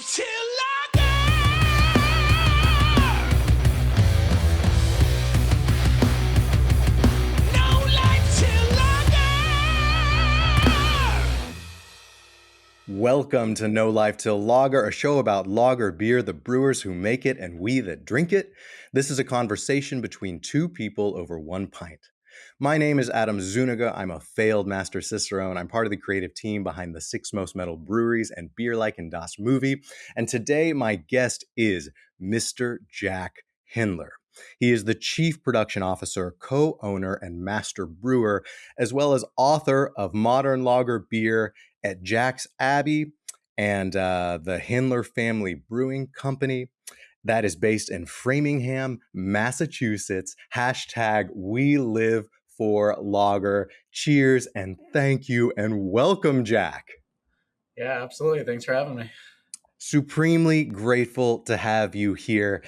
life till lager. No life till lager. Welcome to No Life Till Lager, a show about lager beer, the brewers who make it, and we that drink it. This is a conversation between two people over one pint. My name is Adam Zuniga. I'm a failed master Cicerone. I'm part of the creative team behind the Six Most Metal Breweries and Beer Like and Das movie. And today, my guest is Mr. Jack Hendler. He is the Chief Production Officer, co-owner, and master brewer, as well as author of Modern Lager Beer at Jack's Abbey and the Hendler Family Brewing Company that is based in Framingham, Massachusetts. Hashtag we live for lager. Cheers and thank you and welcome, Jack. Yeah, absolutely. Thanks for having me. Supremely grateful to have you here.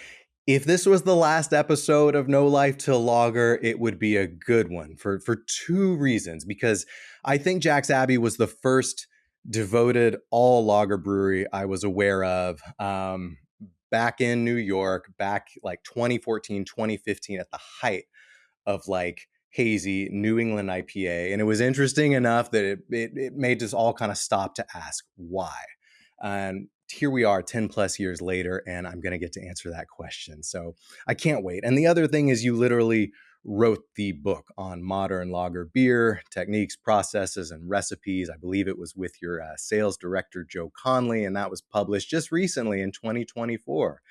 If this was the last episode of No Life Till Lager, it would be a good one for two reasons. Because I think Jack's Abbey was the first devoted all lager brewery I was aware of back in New York, back like 2014, 2015 at the height of like hazy New England IPA. And it was interesting enough that it made us all kind of stop to ask why. And here we are 10 plus years later, and I'm going to get to answer that question. So I can't wait. And the other thing is you literally wrote the book on modern lager beer, techniques, processes, and recipes. I believe it was with your sales director, Joe Conley, and that was published just recently in 2024.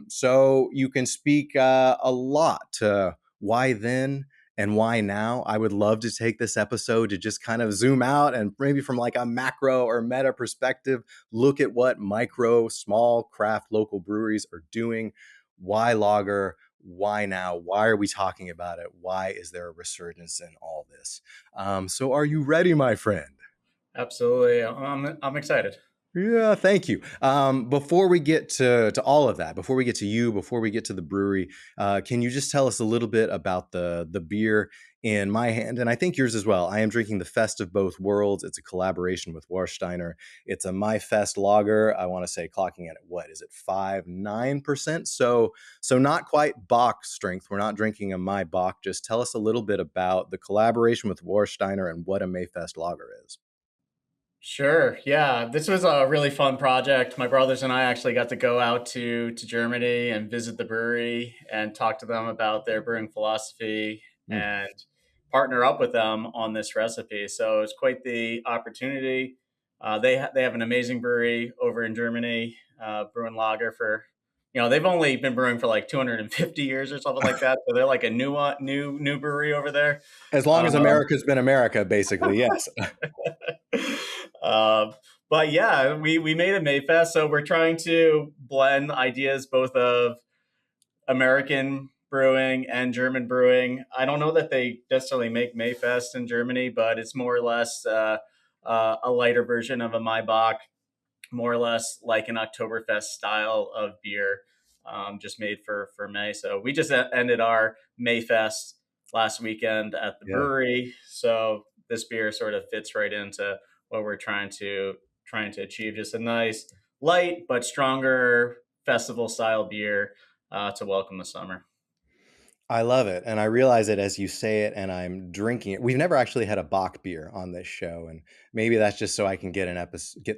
So you can speak a lot to why then and why now. I would love to take this episode to just kind of zoom out and maybe from like a macro or meta perspective, look at what micro, small craft local breweries are doing. Why lager? Why now? Why are we talking about it? Why is there a resurgence in all this? So are you ready, my friend? Absolutely. I'm excited. Yeah, thank you. Before we get to all of that, before we get to you, before we get to the brewery, can you just tell us a little bit about the beer in my hand, and I think yours as well? I am drinking the Fest of Both Worlds. It's a collaboration with Warsteiner. It's a My Fest lager. I want to say clocking at what is it, 5.9%? So not quite Bock strength. We're not drinking a My Bock. Just tell us a little bit about the collaboration with Warsteiner and what a May Fest lager is. Sure. Yeah, this was a really fun project. My brothers and I actually got to go out to Germany and visit the brewery and talk to them about their brewing philosophy and partner up with them on this recipe. So it's quite the opportunity. They have an amazing brewery over in Germany, brewing lager for, they've only been brewing for like 250 years or something like that. So they're like a new brewery over there. As long as America's been America, basically, yes. But yeah, we made a Mayfest, so we're trying to blend ideas both of American brewing and German brewing. I don't know that they necessarily make Mayfest in Germany, but it's more or less a lighter version of a Maibach, more or less like an Oktoberfest style of beer, just made for May. So we just ended our Mayfest last weekend at the brewery. So this beer sort of fits right into what we're trying to achieve. Just a nice, light but stronger festival style beer to welcome the summer. I love it. And I realize it as you say it, and I'm drinking it. We've never actually had a Bock beer on this show. And maybe that's just so I can get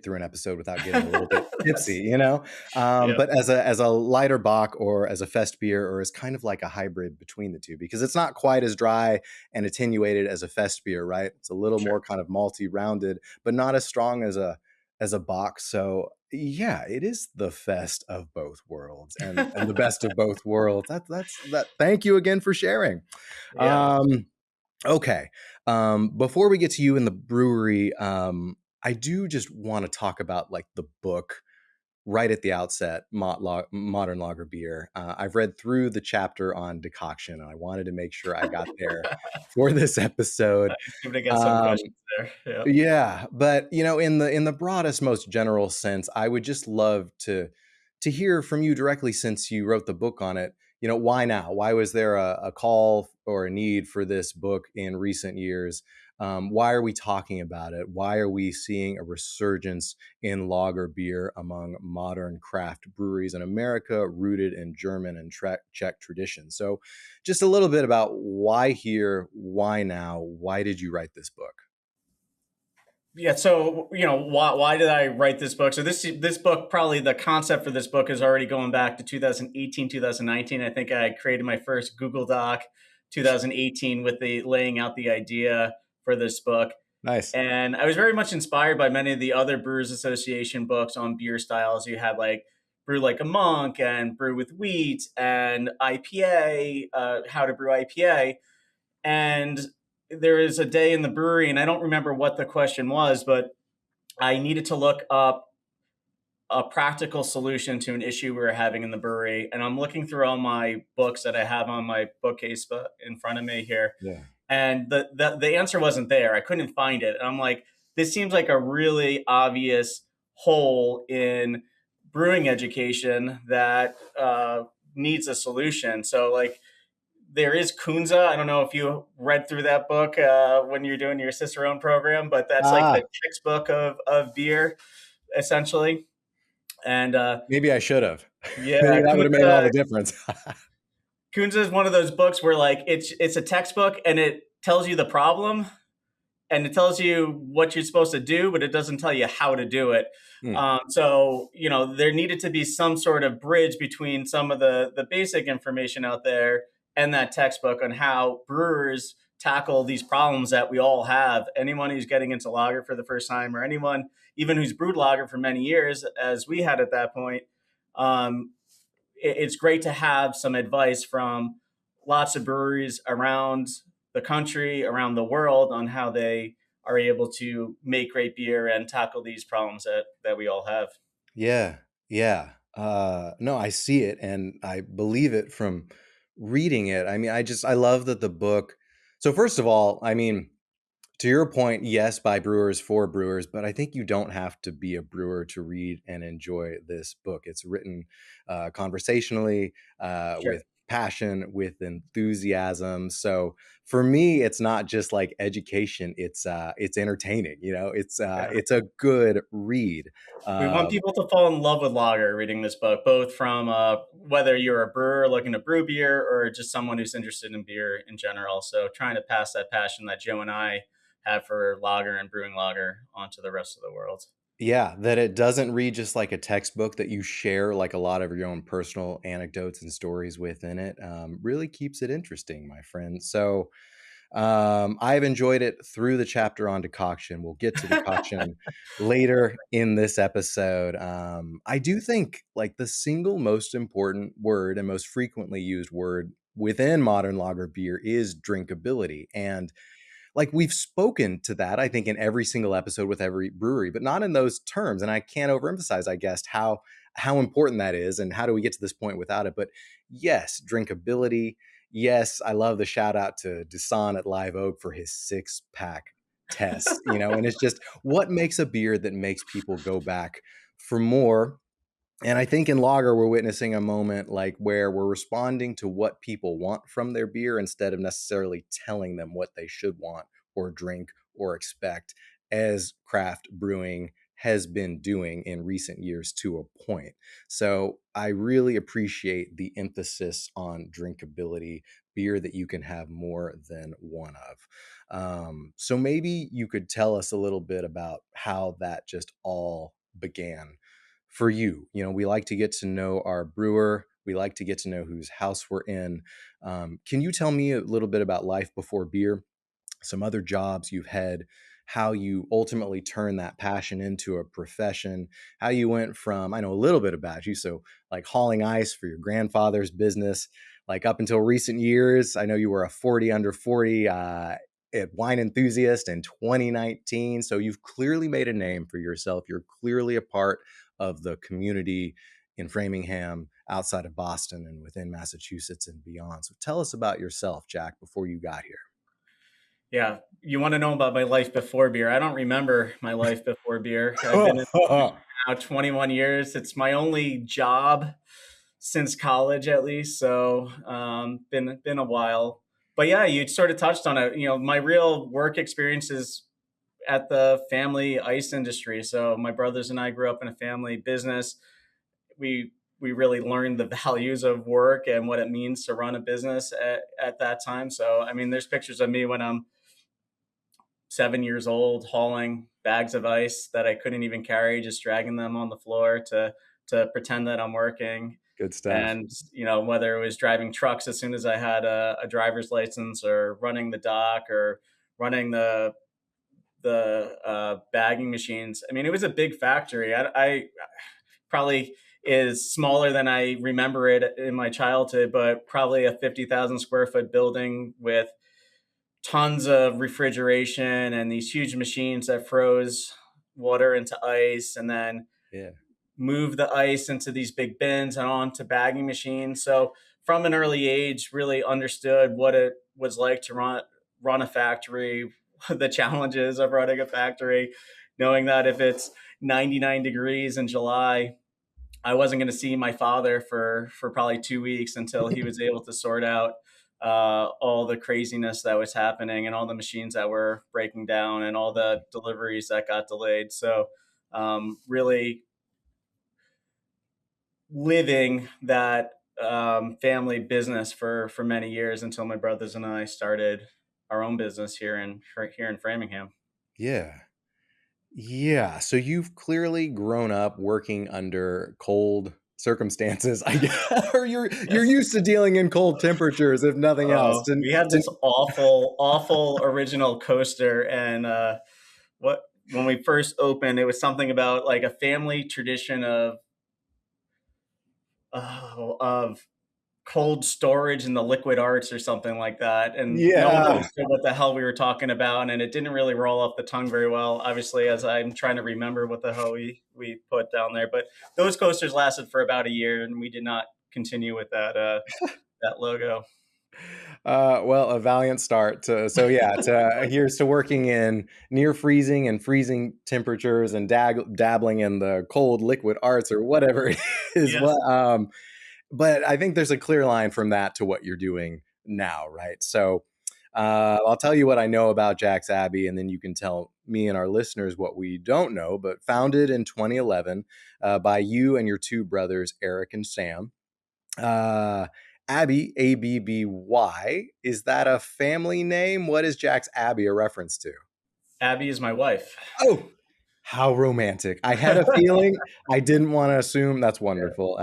through an episode without getting a little bit tipsy, you know? But as a lighter Bock or as a fest beer or as kind of like a hybrid between the two, because it's not quite as dry and attenuated as a fest beer, right? It's a little more kind of malty rounded, but not as strong as a Bock. So yeah, it is the Fest of Both Worlds and the best of both worlds. That's that. Thank you again for sharing. Yeah. Okay. Before we get to you in the brewery, I do just want to talk about like the book right at the outset, Modern Lager Beer. I've read through the chapter on decoction, and I wanted to make sure I got there for this episode. I'm gonna get some questions there. Yeah, but in the broadest, most general sense, I would just love to hear from you directly, since you wrote the book on it. Why now? Why was there a call or a need for this book in recent years? Why are we talking about it? Why are we seeing a resurgence in lager beer among modern craft breweries in America, rooted in German and Czech tradition? So, just a little bit about why here, why now, why did you write this book? Yeah, so why did I write this book? So this book, probably the concept for this book is already going back to 2018, 2019. I think I created my first Google Doc 2018 with the laying out the idea for this book. Nice. And I was very much inspired by many of the other Brewers Association books on beer styles. You had like Brew Like a Monk and Brew with Wheat and IPA, How to Brew IPA. And there is a day in the brewery, and I don't remember what the question was, but I needed to look up a practical solution to an issue we were having in the brewery. And I'm looking through all my books that I have on my bookcase in front of me here. Yeah. And the answer wasn't there. I couldn't find it. And I'm like, this seems like a really obvious hole in brewing education that needs a solution. So like, there is Kunza. I don't know if you read through that book when you're doing your Cicerone program, but that's like Ah, the textbook of beer, essentially. And maybe I should have. Maybe yeah, that would have made all the difference. Kunza is one of those books where like it's a textbook and it tells you the problem and it tells you what you're supposed to do, but it doesn't tell you how to do it. Hmm. So there needed to be some sort of bridge between some of the basic information out there and that textbook on how brewers tackle these problems that we all have. Anyone who's getting into lager for the first time, or anyone even who's brewed lager for many years, as we had at that point, um, it's great to have some advice from lots of breweries around the country, around the world, on how they are able to make great beer and tackle these problems that we all have. Yeah, yeah. No, I see it and I believe it from reading it. I mean, I love that the book. So first of all, I mean, to your point, yes, by brewers for brewers, but I think you don't have to be a brewer to read and enjoy this book. It's written conversationally, Sure. with passion, with enthusiasm. So for me, it's not just like education; it's entertaining. Yeah. It's a good read. We want Um, people to fall in love with lager reading this book, both from whether you're a brewer looking to brew beer or just someone who's interested in beer in general. So trying to pass that passion that Joe and I have for lager and brewing lager onto the rest of the world. Yeah, that it doesn't read just like a textbook that you share like a lot of your own personal anecdotes and stories within it. Really keeps it interesting, my friend. So I've enjoyed it through the chapter on decoction. We'll get to decoction later in this episode. I do think like the single most important word and most frequently used word within modern lager beer is drinkability. And like we've spoken to that, I think, in every single episode with every brewery, but not in those terms. And I can't overemphasize, I guess, how important that is and how do we get to this point without it. But yes, drinkability. Yes, I love the shout out to Dusan at Live Oak for his 6-pack test, and it's just what makes a beer that makes people go back for more. And I think in lager, we're witnessing a moment like where we're responding to what people want from their beer instead of necessarily telling them what they should want or drink or expect, as craft brewing has been doing in recent years to a point. So I really appreciate the emphasis on drinkability, beer that you can have more than one of. So maybe you could tell us a little bit about how that just all began for you. We like to get to know our brewer. We like to get to know whose house we're in. Can you tell me a little bit about life before beer, some other jobs you've had, how you ultimately turned that passion into a profession, how you went from, I know a little bit about you, so like hauling ice for your grandfather's business, like up until recent years, I know you were a 40 under 40 at Wine Enthusiast in 2019. So you've clearly made a name for yourself. You're clearly a part of the community in Framingham, outside of Boston, and within Massachusetts and beyond. So tell us about yourself, Jack, before you got here. Yeah, you want to know about my life before beer? I don't remember my life before beer. I've been in now 21 years. It's my only job since college, at least. So been a while. but yeah, you sort of touched on it. My real work experience is at the family ice industry. So my brothers and I grew up in a family business. We really learned the values of work and what it means to run a business at that time. So I mean, there's pictures of me when I'm 7 years old hauling bags of ice that I couldn't even carry, just dragging them on the floor to pretend that I'm working. Good stuff. And whether it was driving trucks as soon as I had a driver's license, or running the dock, or running the bagging machines. I mean, it was a big factory. I probably is smaller than I remember it in my childhood, but probably a 50,000 square foot building with tons of refrigeration and these huge machines that froze water into ice and then Yeah. move the ice into these big bins and onto bagging machines. So from an early age, really understood what it was like to run a factory, the challenges of running a factory, knowing that if it's 99 degrees in July, I wasn't going to see my father for probably 2 weeks until he was able to sort out all the craziness that was happening and all the machines that were breaking down and all the deliveries that got delayed. So really living that family business for many years until my brothers and I started our own business here in Framingham. Yeah. Yeah. So you've clearly grown up working under cold circumstances, I guess, or you're Yes. used to dealing in cold temperatures, if nothing else. We had this awful original coaster, and what when we first opened, it was something about like a family tradition of cold storage in the liquid arts or something like that, and no one Yeah. understood what the hell we were talking about, and it didn't really roll off the tongue very well, obviously, as I'm trying to remember what the hell we put down there. But those coasters lasted for about a year, and we did not continue with that logo. Well, a valiant start. So yeah, here's to working in near freezing and freezing temperatures and dabbling in the cold liquid arts or whatever it is. Yes. But I think there's a clear line from that to what you're doing now, right? So I'll tell you what I know about Jack's Abbey, and then you can tell me and our listeners what we don't know. But founded in 2011 by you and your two brothers, Eric and Sam. Uh, Abby, Abby, is that a family name? What is Jack's Abbey a reference to? Abby is my wife. Oh, how romantic. I had a feeling. I didn't want to assume. That's wonderful.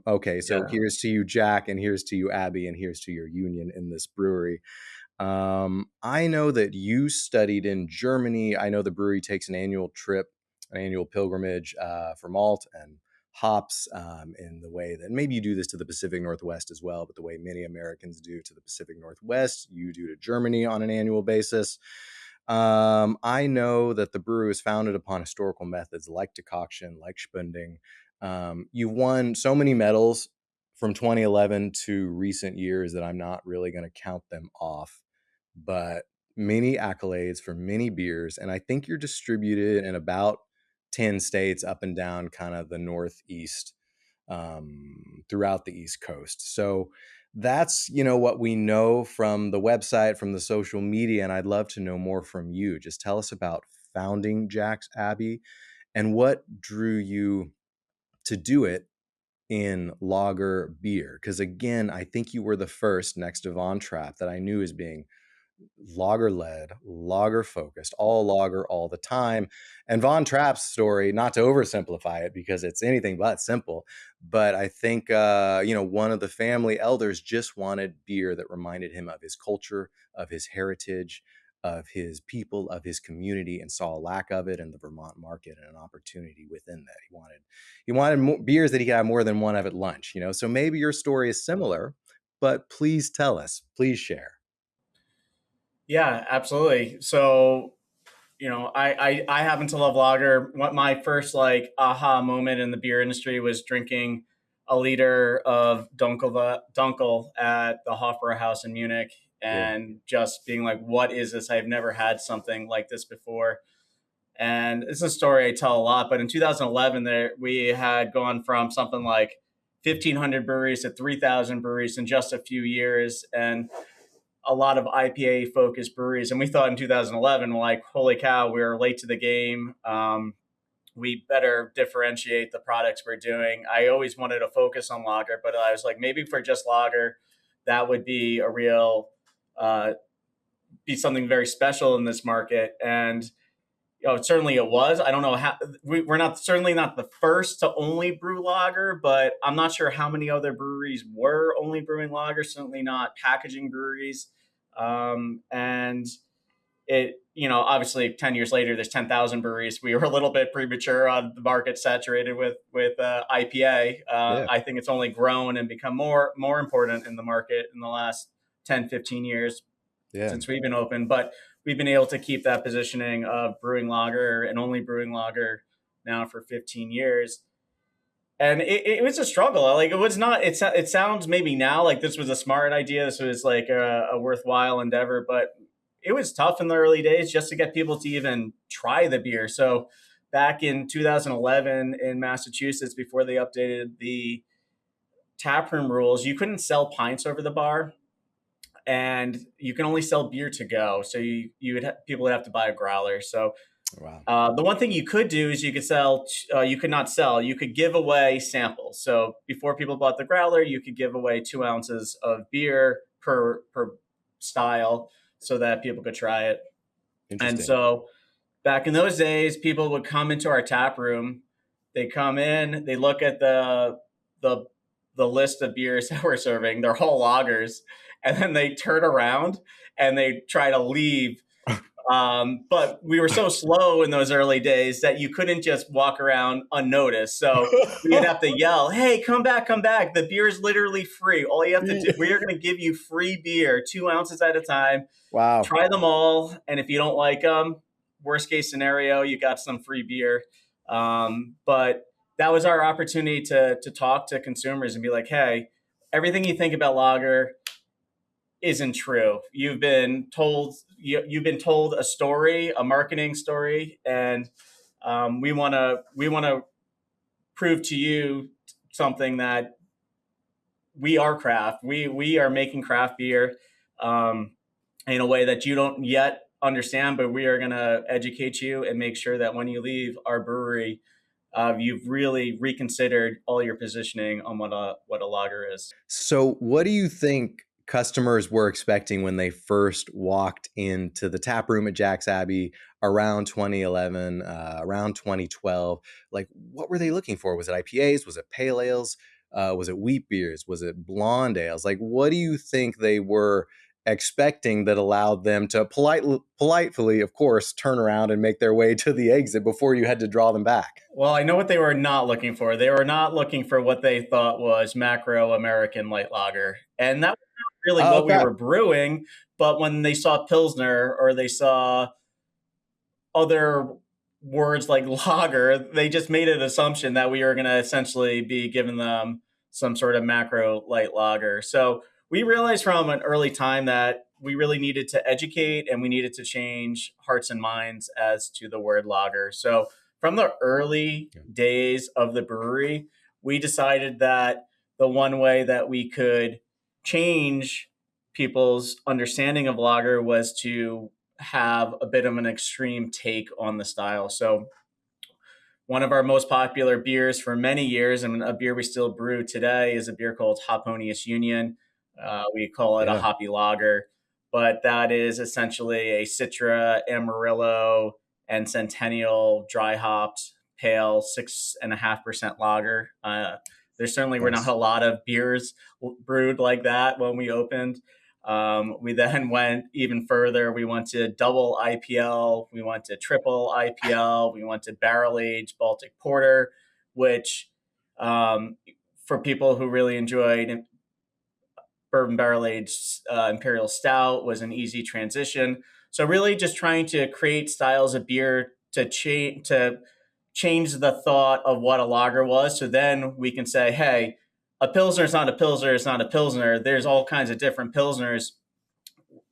Okay, so Yeah. here's to you, Jack, and here's to you, Abby, and here's to your union in this brewery. I know that you studied in Germany. I know the brewery takes an annual trip, an annual pilgrimage for malt and hops in the way that maybe you do this to the Pacific Northwest as well, but the way many Americans do to the Pacific Northwest, you do to Germany on an annual basis. I know that the brewery was founded upon historical methods like decoction, like spunding. You've won so many medals from 2011 to recent years that I'm not really going to count them off, but many accolades for many beers. And I think you're distributed in about 10 states up and down kind of the Northeast, throughout the East Coast. So that's, what we know from the website, from the social media. And I'd love to know more from you. Just tell us about founding Jack's Abbey and what drew you to do it in lager beer. Because again, I think you were the first next to Von Trapp that I knew as being lager led, lager focused, all lager all the time. And Von Trapp's story, not to oversimplify it because it's anything but simple, but I think, one of the family elders just wanted beer that reminded him of his culture, of his heritage, of his people, of his community, and saw a lack of it in the Vermont market and an opportunity within that. He wanted more beers that he could have more than one of at lunch, So maybe your story is similar, but please tell us, please share. Yeah, absolutely. So, I happen to love lager. What my first like aha moment in the beer industry was drinking a liter of Dunkel at the Hofbräu House in Munich, Yeah. and just being like, what is this? I've never had something like this before. And it's a story I tell a lot, but in 2011 there we had gone from something like 1,500 breweries to 3,000 breweries in just a few years. And a lot of IPA focused breweries. And we thought in 2011, like, holy cow, we were late to the game. We better differentiate the products we're doing. I always wanted to focus on lager, but I was like, maybe for just lager, that would be a real, be something very special in this market. And certainly it was. I don't know how we're not certainly not the first to only brew lager, but I'm not sure how many other breweries were only brewing lager. Certainly not packaging breweries. And it, obviously 10 years later, there's 10,000 breweries. We were a little bit premature on the market saturated with IPA. Yeah. I think it's only grown and become more important in the market in the last 10, 15 years since we've been open. But we've been able to keep that positioning of brewing lager and only brewing lager now for 15 years. And it was a struggle. Like, it was not, it sounds maybe now like this was a smart idea. This was like a worthwhile endeavor, but it was tough in the early days just to get people to even try the beer. So back in 2011 in Massachusetts, before they updated the taproom rules, you couldn't sell pints over the bar, and you can only sell beer to go. So people would have to buy a growler. So Wow. the one thing you could do is you could not sell, you could give away samples. So before people bought the growler, you could give away 2 ounces of beer per style so that people could try it. And so back in those days, people would come into our tap room. They come in, they look at the list of beers that we're serving. They're all lagers, and then they turn around and they try to leave. But we were so slow in those early days that you couldn't just walk around unnoticed. So we'd have to yell, "Hey, come back, come back. The beer is literally free. All you have to do, we are going to give you free beer, 2 ounces at a time. Wow. Try them all. And if you don't like them, worst case scenario, you got some free beer." But that was our opportunity to talk to consumers and be like, hey, everything you think about lager isn't true. You've been told a story, a marketing story, and we want to prove to you something, that we are craft. We are making craft beer in a way that you don't yet understand, but we are going to educate you and make sure that when you leave our brewery, you've really reconsidered all your positioning on what a lager is. So what do you think customers were expecting when they first walked into the tap room at Jack's Abbey around 2011, around 2012? Like, what were they looking for? Was it IPAs? Was it pale ales? Was it wheat beers? Was it blonde ales? Like, what do you think they were expecting that allowed them to politely, of course, turn around and make their way to the exit before you had to draw them back? Well, I know what they were not looking for. They were not looking for what they thought was macro American light lager. And that was not really what we were brewing. But when they saw Pilsner, or they saw other words like lager, they just made an assumption that we were going to essentially be giving them some sort of macro light lager. So we realized from an early time that we really needed to educate, and we needed to change hearts and minds as to the word lager. So from the early days of the brewery, we decided that the one way that we could change people's understanding of lager was to have a bit of an extreme take on the style. So one of our most popular beers for many years, and a beer we still brew today, is a beer called Hoponius Union. We call it a hoppy lager, but that is essentially a Citra, Amarillo, and Centennial dry hopped pale 6.5% lager. There certainly were not a lot of beers brewed like that when we opened. We then went even further. We went to double IPL. We went to triple IPL. We went to barrel aged Baltic Porter, which for people who really enjoyed bourbon barrel aged Imperial Stout was an easy transition. So really just trying to create styles of beer to change the thought of what a lager was. So then we can say, hey, a Pilsner is not a Pilsner, it's not a Pilsner. There's all kinds of different Pilsners.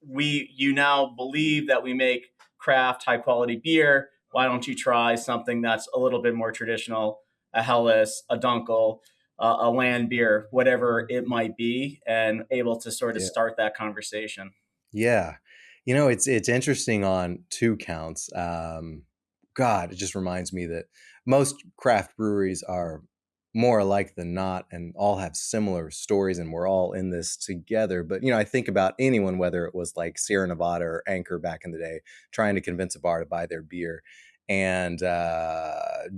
You now believe that we make craft, high quality beer. Why don't you try something that's a little bit more traditional, a Helles, a Dunkel, a land beer, whatever it might be, and able to sort of start that conversation. Yeah. It's interesting on two counts. God, it just reminds me that most craft breweries are more alike than not and all have similar stories, and we're all in this together. But, I think about anyone, whether it was like Sierra Nevada or Anchor back in the day, trying to convince a bar to buy their beer and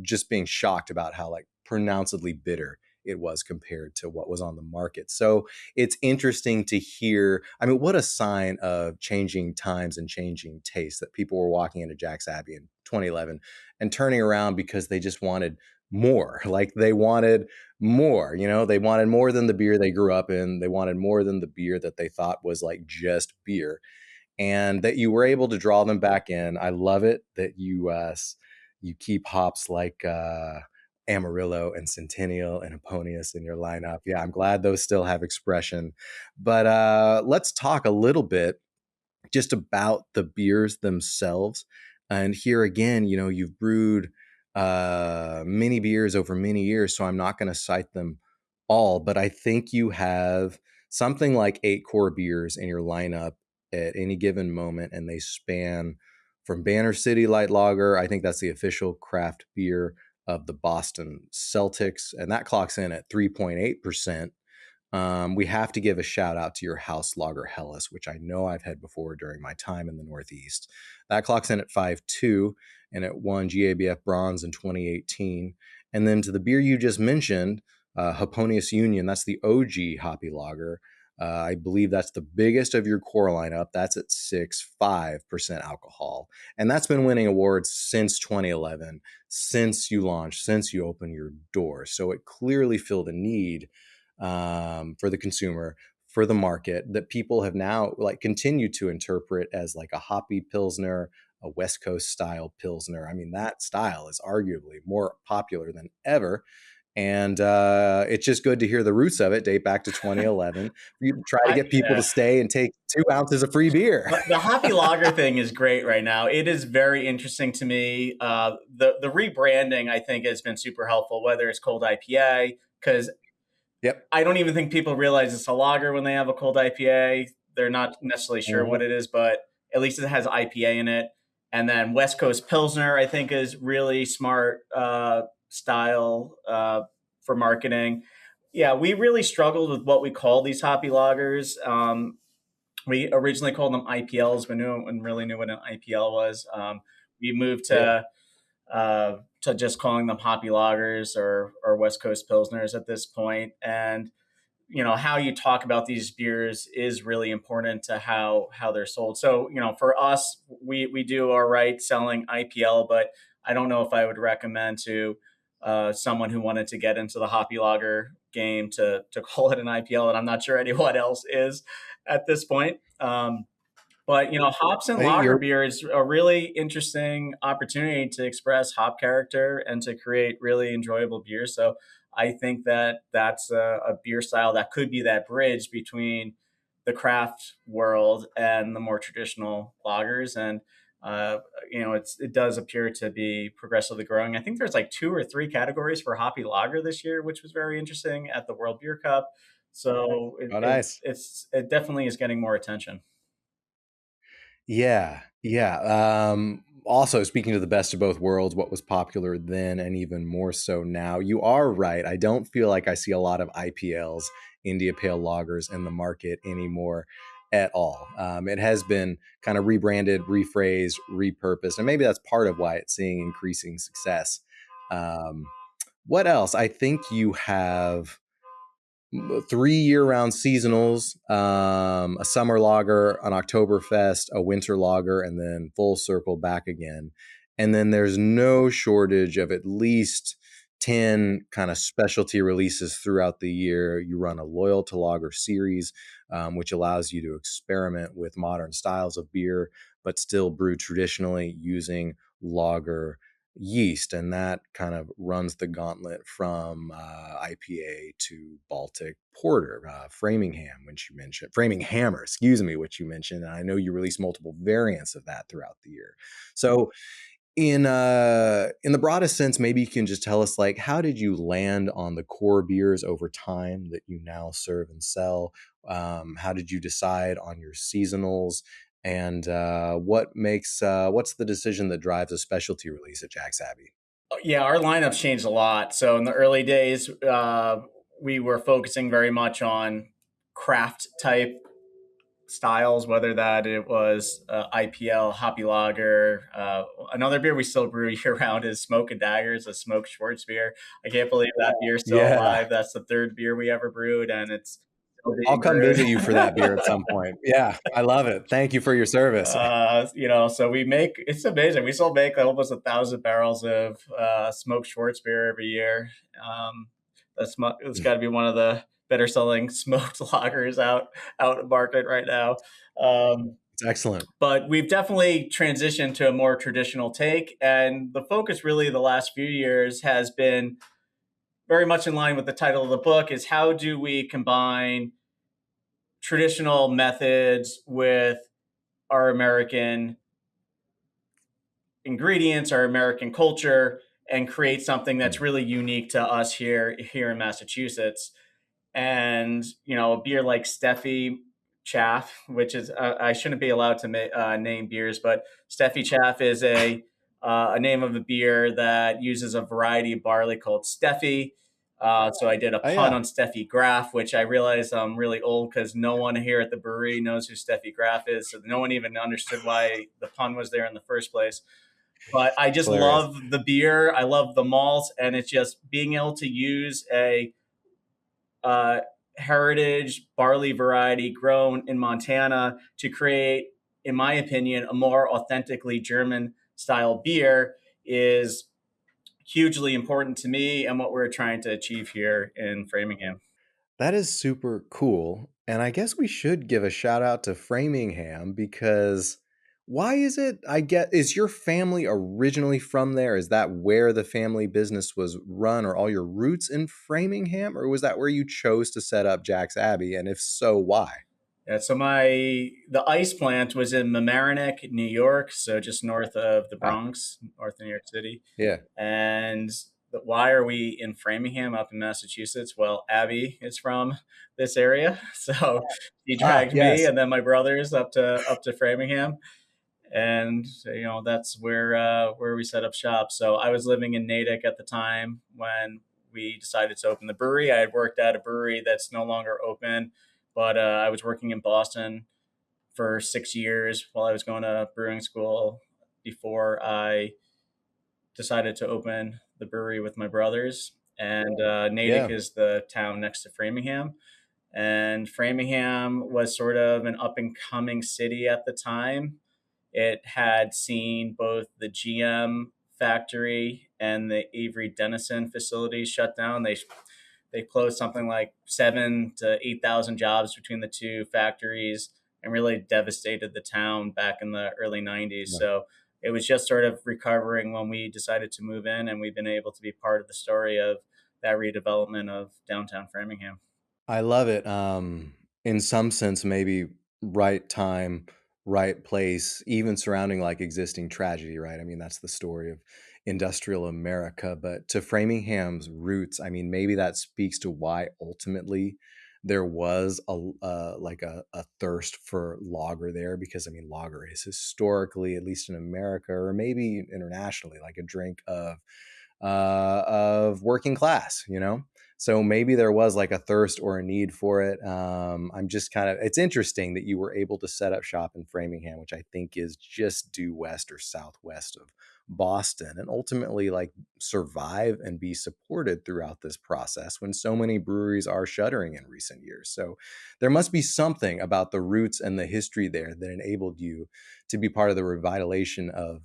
just being shocked about how like pronouncedly bitter it was compared to what was on the market. So it's interesting to hear. I mean, what a sign of changing times and changing tastes that people were walking into Jack's Abbey in 2011 and turning around because they just wanted more. Like they wanted more, they wanted more than the beer they grew up in. They wanted more than the beer that they thought was like just beer, and that you were able to draw them back in. I love it that you keep hops like Amarillo and Centennial and Hoponius in your lineup. Yeah, I'm glad those still have expression. But let's talk a little bit just about the beers themselves. And here again, you've brewed many beers over many years, so I'm not going to cite them all, but I think you have something like 8 core beers in your lineup at any given moment, and they span from Banner City Light Lager. I think that's the official craft beer of the Boston Celtics, and that clocks in at 3.8%. We have to give a shout out to your house lager Hellas, which I know I've had before during my time in the Northeast. That clocks in at 5.2, and it won GABF bronze in 2018. And then to the beer you just mentioned, Hoponius Union, that's the OG hoppy lager. I believe that's the biggest of your core lineup. That's at 6.5% alcohol. And that's been winning awards since 2011, since you launched, since you opened your door. So it clearly filled a need for the consumer, for the market, that people have now like continued to interpret as like a hoppy pilsner, a West Coast style pilsner. I mean, that style is arguably more popular than ever. And it's just good to hear the roots of it date back to 2011. You try to get people Yeah. to stay and take 2 ounces of free beer. The hoppy lager thing is great right now. It is very interesting to me. The rebranding, I think, has been super helpful, whether it's cold IPA, because Yep. I don't even think people realize it's a lager when they have a cold IPA. They're not necessarily sure what it is, but at least it has IPA in it. And then West Coast Pilsner, I think, is really smart style for marketing. Yeah, we really struggled with what we call these hoppy lagers. We originally called them IPLs, but no one really knew what an IPL was. We moved to just calling them hoppy lagers or West Coast Pilsners at this point. And how you talk about these beers is really important to how they're sold. So for us, we do all right selling IPL, but I don't know if I would recommend to someone who wanted to get into the hoppy lager game to call it an IPL, and I'm not sure anyone else is at this point. But hops and Hey, lager you're beer is a really interesting opportunity to express hop character and to create really enjoyable beer. So I think that that's a beer style that could be that bridge between the craft world and the more traditional lagers. And it does appear to be progressively growing. I think there's like 2 or 3 categories for hoppy lager this year, which was very interesting at the World Beer Cup. So oh, nice. it definitely is getting more attention. Yeah, yeah. Also, speaking to the best of both worlds, what was popular then and even more so now, you are right. I don't feel like I see a lot of IPLs, India Pale Lagers, in the market anymore at all. It has been kind of rebranded, rephrased, repurposed, and maybe that's part of why it's seeing increasing success. Um, what else? I think you have 3 year-round seasonals, a summer lager, an Oktoberfest, a winter lager, and then full circle back again. And then there's no shortage of at least 10 kind of specialty releases throughout the year. You run a Loyal to Lager series, which allows you to experiment with modern styles of beer, but still brew traditionally using lager yeast, and that kind of runs the gauntlet from IPA to Baltic Porter, Framinghammer, excuse me, which you mentioned. And I know you release multiple variants of that throughout the year. So in the broadest sense, maybe you can just tell us, like, how did you land on the core beers over time that you now serve and sell? How did you decide on your seasonals? And what's the decision that drives a specialty release at Jack's Abbey? Yeah, our lineups changed a lot. So in the early days, we were focusing very much on craft type styles, whether that it was IPL, Hoppy Lager. Another beer we still brew year round is Smoke and Daggers, a smoked Schwartz beer. I can't believe that beer's still Yeah, alive. That's the third beer we ever brewed, and it's still I'll being come brewed. visit you for that beer at some point. Yeah, I love it. Thank you for your service. So it's amazing. We still make almost 1,000 barrels of smoked Schwartz beer every year. It's got to be one of the better selling smoked lagers out in market right now. It's excellent. But we've definitely transitioned to a more traditional take, and the focus really the last few years has been very much in line with the title of the book: is how do we combine traditional methods with our American ingredients, our American culture, and create something that's really unique to us here in Massachusetts. And a beer like Steffi Chaff, which is I shouldn't be allowed to name beers, but Steffi Chaff is a name of a beer that uses a variety of barley called Steffi. So I did a Oh pun yeah, on Steffi Graf, which I realized I'm really old because no one here at the brewery knows who Steffi Graf is. So no one even understood why the pun was there in the first place. But I it's just hilarious. love the beer. I love the malts, and it's just being able to use a uh, heritage barley variety grown in Montana to create, in my opinion, a more authentically German style beer is hugely important to me and what we're trying to achieve here in Framingham. That is super cool. And I guess we should give a shout out to Framingham because why is it? Is your family originally from there? Is that where the family business was run? Or all your roots in Framingham? Or was that where you chose to set up Jack's Abbey? And if so, why? Yeah, so the ice plant was in Mamaroneck, New York, so just north of the Ah, Bronx, north of New York City. yeah. And why are we in Framingham up in Massachusetts? Well, Abby is from this area, so he Ah, dragged me yes. and then my brothers up to Framingham, and that's where we set up shop. So I was living in Natick at the time when we decided to open the brewery. I had worked at a brewery that's no longer open, but I was working in Boston for 6 years while I was going to brewing school before I decided to open the brewery with my brothers. And Natick Yeah. is the town next to Framingham. And Framingham was sort of an up and coming city at the time. It had seen both the GM factory and the Avery Dennison facilities shut down. They closed something like 7 to 8,000 jobs between the two factories and really devastated the town back in the early 90s. Yeah. So it was just sort of recovering when we decided to move in, and we've been able to be part of the story of that redevelopment of downtown Framingham. I love it. In some sense, maybe right time, right place, even surrounding like existing tragedy, right? I mean, that's the story of industrial America. But to Framingham's roots, I mean, maybe that speaks to why ultimately there was a thirst for lager there, because I mean, lager is historically, at least in America or maybe internationally, like a drink of working class, you know? So maybe there was like a thirst or a need for it. I'm just kind of, it's interesting that you were able to set up shop in Framingham, which I think is just due west or southwest of Boston, and ultimately like survive and be supported throughout this process when so many breweries are shuttering in recent years. So there must be something about the roots and the history there that enabled you to be part of the revitalization of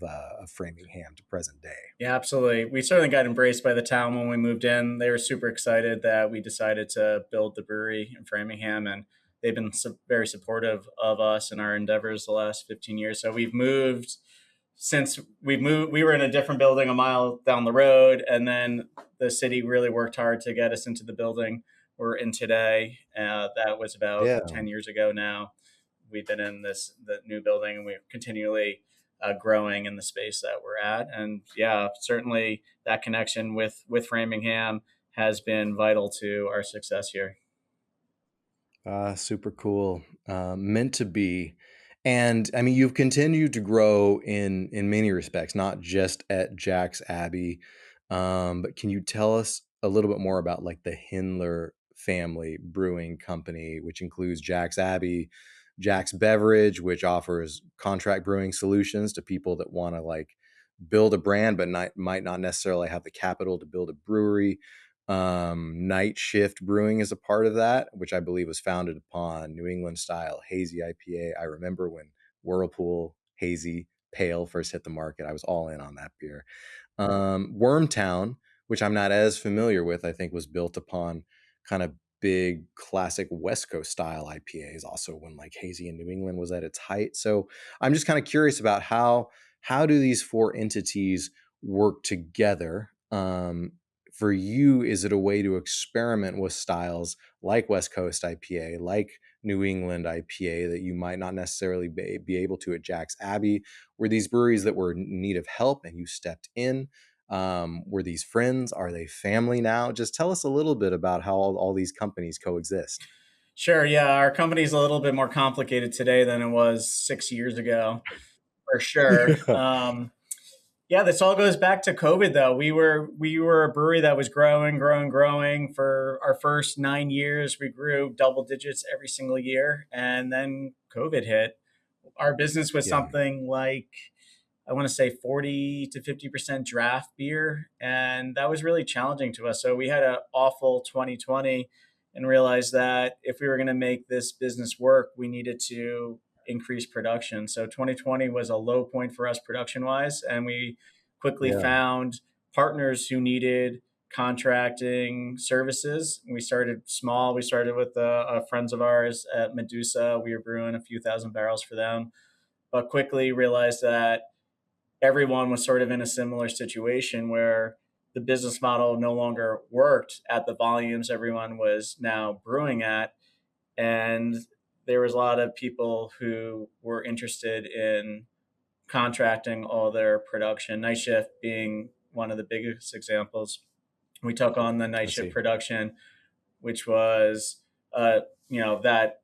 Framingham to present day. Yeah, absolutely. We certainly got embraced by the town when we moved in. They were super excited that we decided to build the brewery in Framingham, and they've been very supportive of us and our endeavors the last 15 years. So since we've moved, we were in a different building a mile down the road, and then the city really worked hard to get us into the building we're in today. That was about Yeah. 10 years ago now. We've been in the new building, and we're continually growing in the space that we're at. And yeah, certainly that connection with Framingham has been vital to our success here. Super cool. Meant to be. And I mean, you've continued to grow in many respects, not just at Jack's Abbey. But can you tell us a little bit more about like the Hendler family brewing company, which includes Jack's Abbey, Jack's Beverage, which offers contract brewing solutions to people that want to like build a brand, but might not necessarily have the capital to build a brewery. Night Shift Brewing is a part of that, which I believe was founded upon New England style hazy IPA. I remember when Whirlpool Hazy Pale first hit the market, I was all in on that beer. Wormtown, which I'm not as familiar with, I think was built upon kind of big classic West Coast style IPAs, also when like hazy in New England was at its height. So I'm just kind of curious about how do these four entities work together? For you, is it a way to experiment with styles like West Coast IPA, like New England IPA that you might not necessarily be able to at Jack's Abbey? Were these breweries that were in need of help and you stepped in? Were these friends? Are they family now? Just tell us a little bit about how all these companies coexist. Sure. Yeah. Our company's a little bit more complicated today than it was 6 years ago, for sure. Yeah, this all goes back to COVID though. We were a brewery that was growing for our first 9 years. We grew double digits every single year, and then COVID hit. Our business was Yeah. something like, I want to say, 40 to 50% draft beer. And that was really challenging to us. So we had an awful 2020 and realized that if we were going to make this business work, we needed to increase production. So 2020 was a low point for us production wise. And we quickly Yeah. found partners who needed contracting services. We started small. We started with friends of ours at Medusa. We were brewing a few thousand barrels for them, but quickly realized that everyone was sort of in a similar situation where the business model no longer worked at the volumes everyone was now brewing at. And there was a lot of people who were interested in contracting all their production, Night Shift being one of the biggest examples. We took on the Night I Shift see. production, which was, that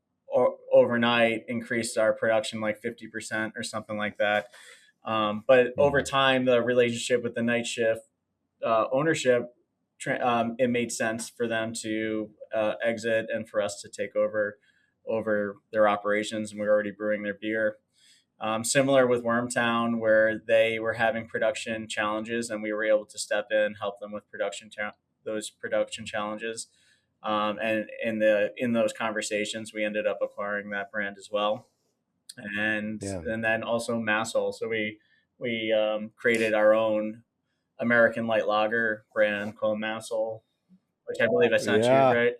overnight increased our production like 50% or something like that. But over time, the relationship with the Night Shift ownership, it made sense for them to exit and for us to take over their operations, and we were already brewing their beer. Similar with Wormtown, where they were having production challenges, and we were able to step in, help them with those production challenges. And in those conversations, we ended up acquiring that brand as well, and Yeah. and then also Massel. So we created our own American light lager brand called Massel, which I believe I sent you, Yeah. right?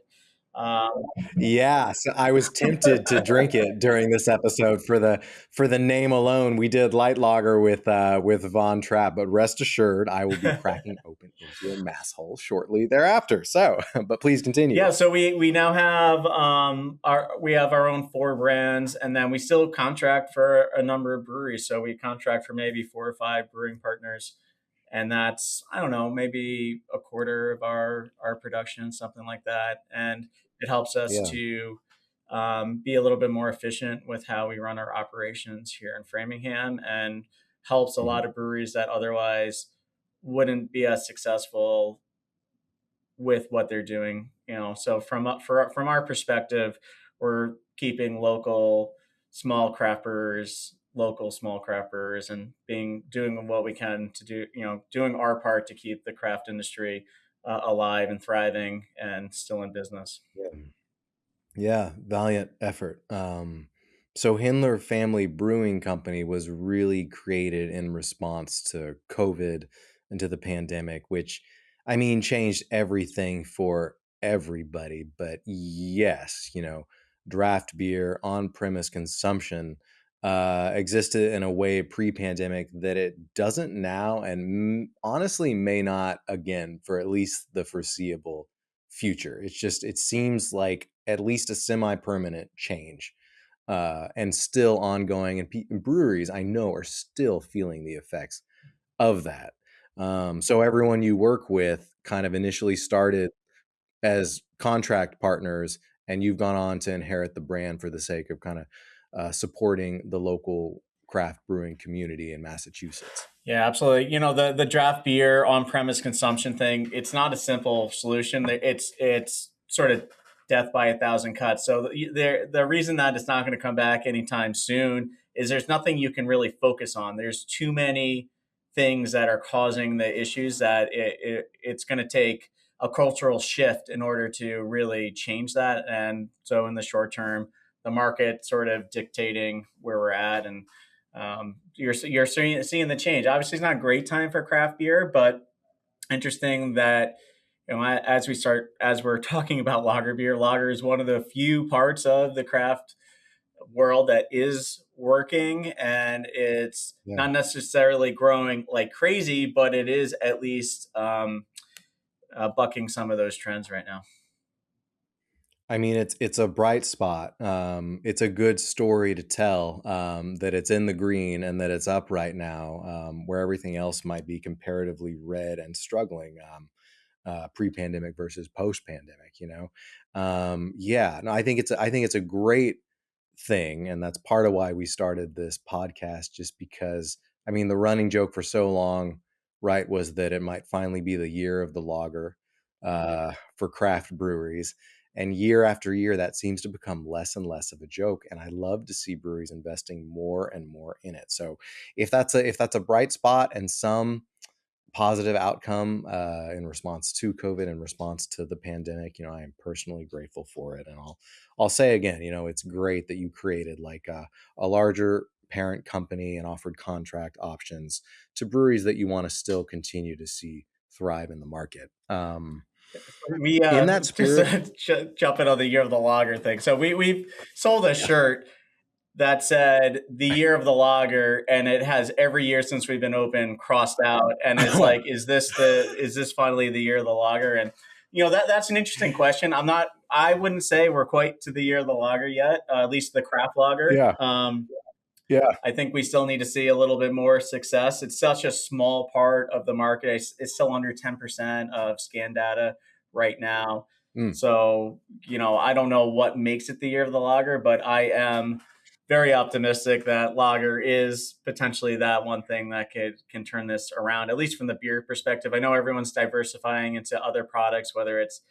Um, Yeah, so I was tempted to drink it during this episode for the name alone. We did light lager with Von Trapp, but rest assured, I will be cracking open into a mass hole shortly thereafter. So, but please continue. Yeah, so we now have our own four brands, and then we still contract for a number of breweries. So we contract for maybe 4 or 5 brewing partners, and that's, I don't know, maybe a quarter of our production, something like that. And it helps us Yeah. to be a little bit more efficient with how we run our operations here in Framingham, and helps a Mhm. lot of breweries that otherwise wouldn't be as successful with what they're doing. So from our perspective, we're keeping local small craft brewers, and doing what we can to doing our part to keep the craft industry alive and thriving and still in business. Yeah. Yeah, valiant effort. So Hendler Family Brewing Company was really created in response to COVID and to the pandemic, which I mean changed everything for everybody. But yes, draft beer on-premise consumption existed in a way pre-pandemic that it doesn't now, and honestly may not again for at least the foreseeable future. It seems like at least a semi-permanent change. and still ongoing. And breweries, I know, are still feeling the effects of that. So everyone you work with kind of initially started as contract partners, and you've gone on to inherit the brand for the sake of kind of supporting the local craft brewing community in Massachusetts. Yeah, absolutely. The draft beer on premise consumption thing, it's not a simple solution. It's sort of death by 1,000 cuts. So the reason that it's not going to come back anytime soon is there's nothing you can really focus on. There's too many things that are causing the issues that it's going to take a cultural shift in order to really change that. And so in the short term, the market sort of dictating where we're at, and you're seeing the change. Obviously, it's not a great time for craft beer, but interesting that as we're talking about lager beer, lager is one of the few parts of the craft world that is working, and it's Yeah. not necessarily growing like crazy, but it is at least bucking some of those trends right now. I mean, it's a bright spot. It's a good story to tell, that it's in the green and that it's up right now, where everything else might be comparatively red and struggling, pre-pandemic versus post-pandemic. Yeah, no, I think it's a great thing, and that's part of why we started this podcast. Just because, I mean, the running joke for so long, right, was that it might finally be the year of the lager for craft breweries. And year after year, that seems to become less and less of a joke. And I love to see breweries investing more and more in it. So if that's a bright spot and some positive outcome in response to COVID, in response to the pandemic, I am personally grateful for it. And I'll say again, it's great that you created like a larger parent company and offered contract options to breweries that you want to still continue to see thrive in the market. We In that just spirit, jumping on the year of the lager thing. So we've sold a yeah. shirt that said the year of the lager, and it has every year since we've been open crossed out, and it's like, is this finally the year of the lager? And that's an interesting question. I wouldn't say we're quite to the year of the lager yet, at least the craft lager. Yeah, yeah. I think we still need to see a little bit more success. It's such a small part of the market. It's still under 10% of scan data right now. Mm. So, I don't know what makes it the year of the lager, but I am very optimistic that lager is potentially that one thing that can turn this around, at least from the beer perspective. I know everyone's diversifying into other products, whether it's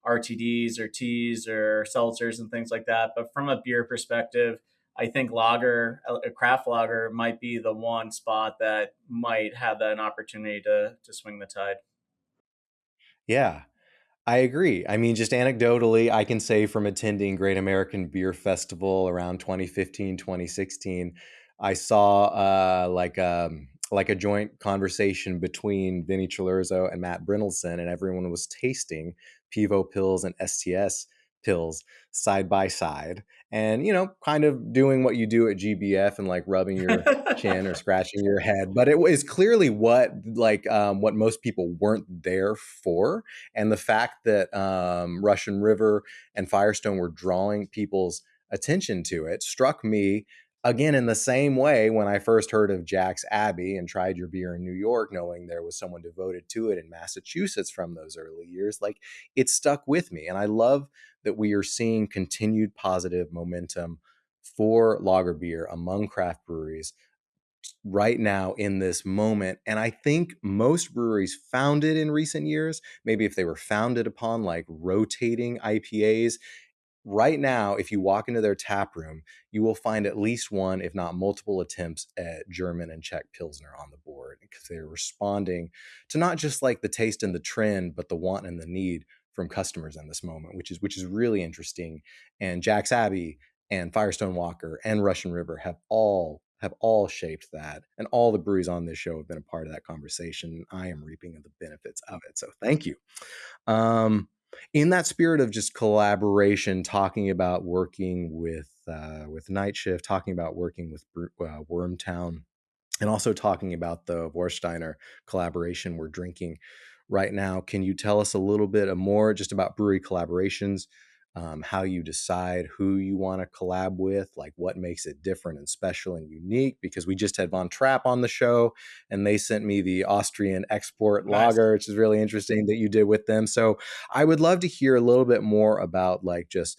RTDs or teas or seltzers and things like that. But from a beer perspective, I think a craft lager might be the one spot that might have an opportunity to swing the tide. Yeah. I agree. I mean, just anecdotally, I can say from attending Great American Beer Festival around 2015, 2016, I saw like a joint conversation between Vinny Chilurzo and Matt Brynildson, and everyone was tasting Pivo pills and STS pills side by side, and kind of doing what you do at GBF and like rubbing your chin or scratching your head. But it was clearly what most people weren't there for. And the fact that Russian River and Firestone were drawing people's attention to it struck me again in the same way when I first heard of Jack's Abbey and tried your beer in New York, knowing there was someone devoted to it in Massachusetts from those early years. Like, it stuck with me. And I love that we are seeing continued positive momentum for lager beer among craft breweries right now in this moment. And I think most breweries found it in recent years. Maybe if they were founded upon like rotating IPAs, right now, if you walk into their tap room, you will find at least one, if not multiple attempts at German and Czech Pilsner on the board, because they're responding to not just like the taste and the trend, but the want and the need from customers in this moment, which is really interesting. And Jack's Abbey and Firestone Walker and Russian River have all shaped that, and all the breweries on this show have been a part of that conversation. I am reaping the benefits of it, so thank you. In that spirit of just collaboration, talking about working with Night Shift, talking about working with Wormtown, and also talking about the Warsteiner collaboration we're drinking right now, can you tell us a little bit more just about brewery collaborations how you decide who you want to collab with, like what makes it different and special and unique. Because we just had Von Trapp on the show, and they sent me the Austrian export Nice. lager, which is really interesting that you did with them. So I would love to hear a little bit more about like just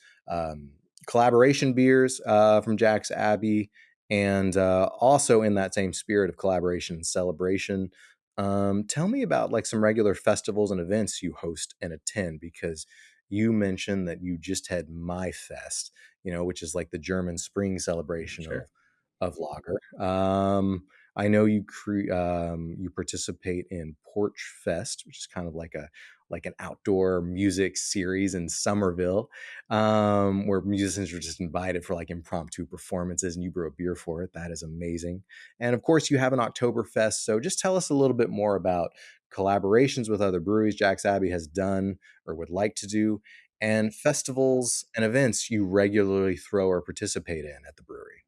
collaboration beers from Jack's Abbey, and also in that same spirit of collaboration and celebration. Tell me about like some regular festivals and events you host and attend, because you mentioned that you just had My Fest, which is like the German spring celebration Sure. of lager. I know you participate in Porch Fest, which is kind of like an outdoor music series in Somerville, where musicians are just invited for like impromptu performances, and you brew a beer for it. That is amazing. And of course, you have an Oktoberfest. So just tell us a little bit more about collaborations with other breweries Jack's Abbey has done or would like to do, and festivals and events you regularly throw or participate in at the brewery.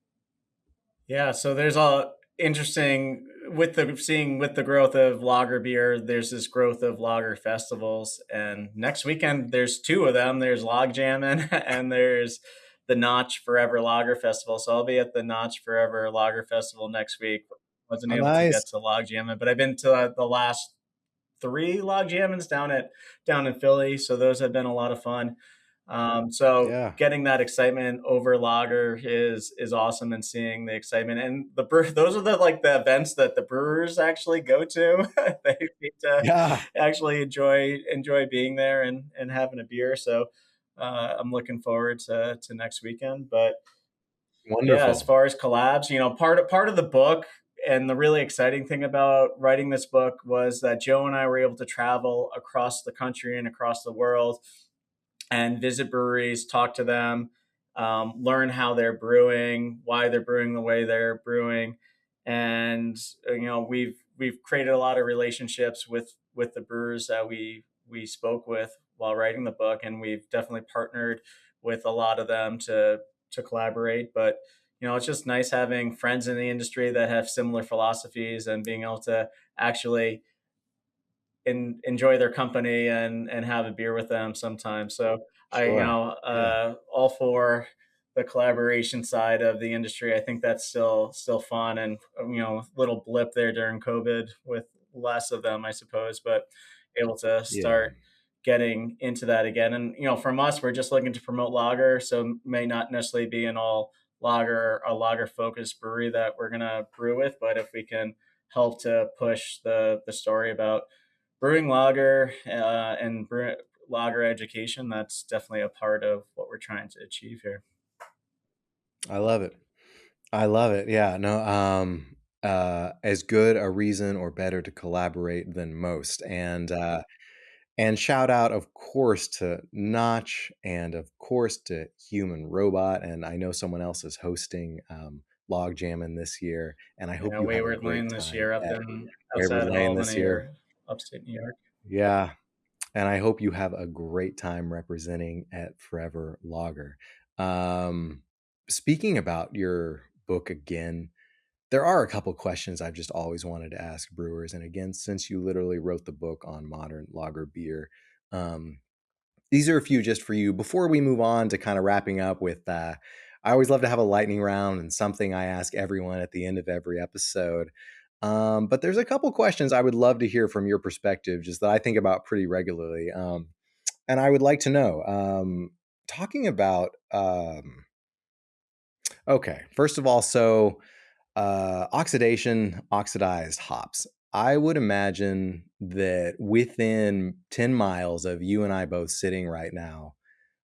Yeah, so there's a interesting with the growth of lager beer, there's this growth of lager festivals. And next weekend there's two of them. There's Log Jammin' and there's the Notch Forever Lager Festival. So I'll be at the Notch Forever Lager Festival next week. Wasn't Oh, able to nice. get to Log Jammin', but I've been to the last three log jammings down in Philly. So those have been a lot of fun. So Yeah. getting that excitement over lager is awesome, and seeing the excitement and those are the events that the brewers actually go to. They get to Yeah. actually enjoy being there and having a beer. So I'm looking forward to next weekend. But yeah, as Wonderful. far as collabs, part of the book and the really exciting thing about writing this book was that Joe and I were able to travel across the country and across the world and visit breweries, talk to them, learn how they're brewing, why they're brewing the way they're brewing, and we've created a lot of relationships with the brewers that we spoke with while writing the book, and we've definitely partnered with a lot of them to collaborate. But it's just nice having friends in the industry that have similar philosophies and being able to actually enjoy their company and have a beer with them sometimes. So Sure. Yeah. all for the collaboration side of the industry. I think that's still fun, and little blip there during COVID with less of them, I suppose, but able to Yeah. start getting into that again. And from us, we're just looking to promote lager, so may not necessarily be an all lager a lager focused brewery that we're gonna brew with, but if we can help to push the story about brewing lager lager education, that's definitely a part of what we're trying to achieve here. I love it. I love it. Yeah. No, as good a reason or better to collaborate than most. And shout out, of course, to Notch, and of course to Human Robot. And I know someone else is hosting Log Jammin' this year, and I hope you have a Wayward great Lane this time year up at in Waverly outside Lane this Albany year. or upstate New York. Yeah. And I hope you have a great time representing at Forever Lager. Um, Speaking about your book again, there are a couple questions I've just always wanted to ask brewers. And again, since you literally wrote the book on modern lager beer, um, these are a few just for you. Before we move on to kind of wrapping up with, I always love to have a lightning round and something I ask everyone at the end of every episode. But there's a couple questions I would love to hear from your perspective, just that I think about pretty regularly. And I would like to know, talking about, okay, first of all, so oxidized hops. I would imagine that within 10 miles of you and I both sitting right now,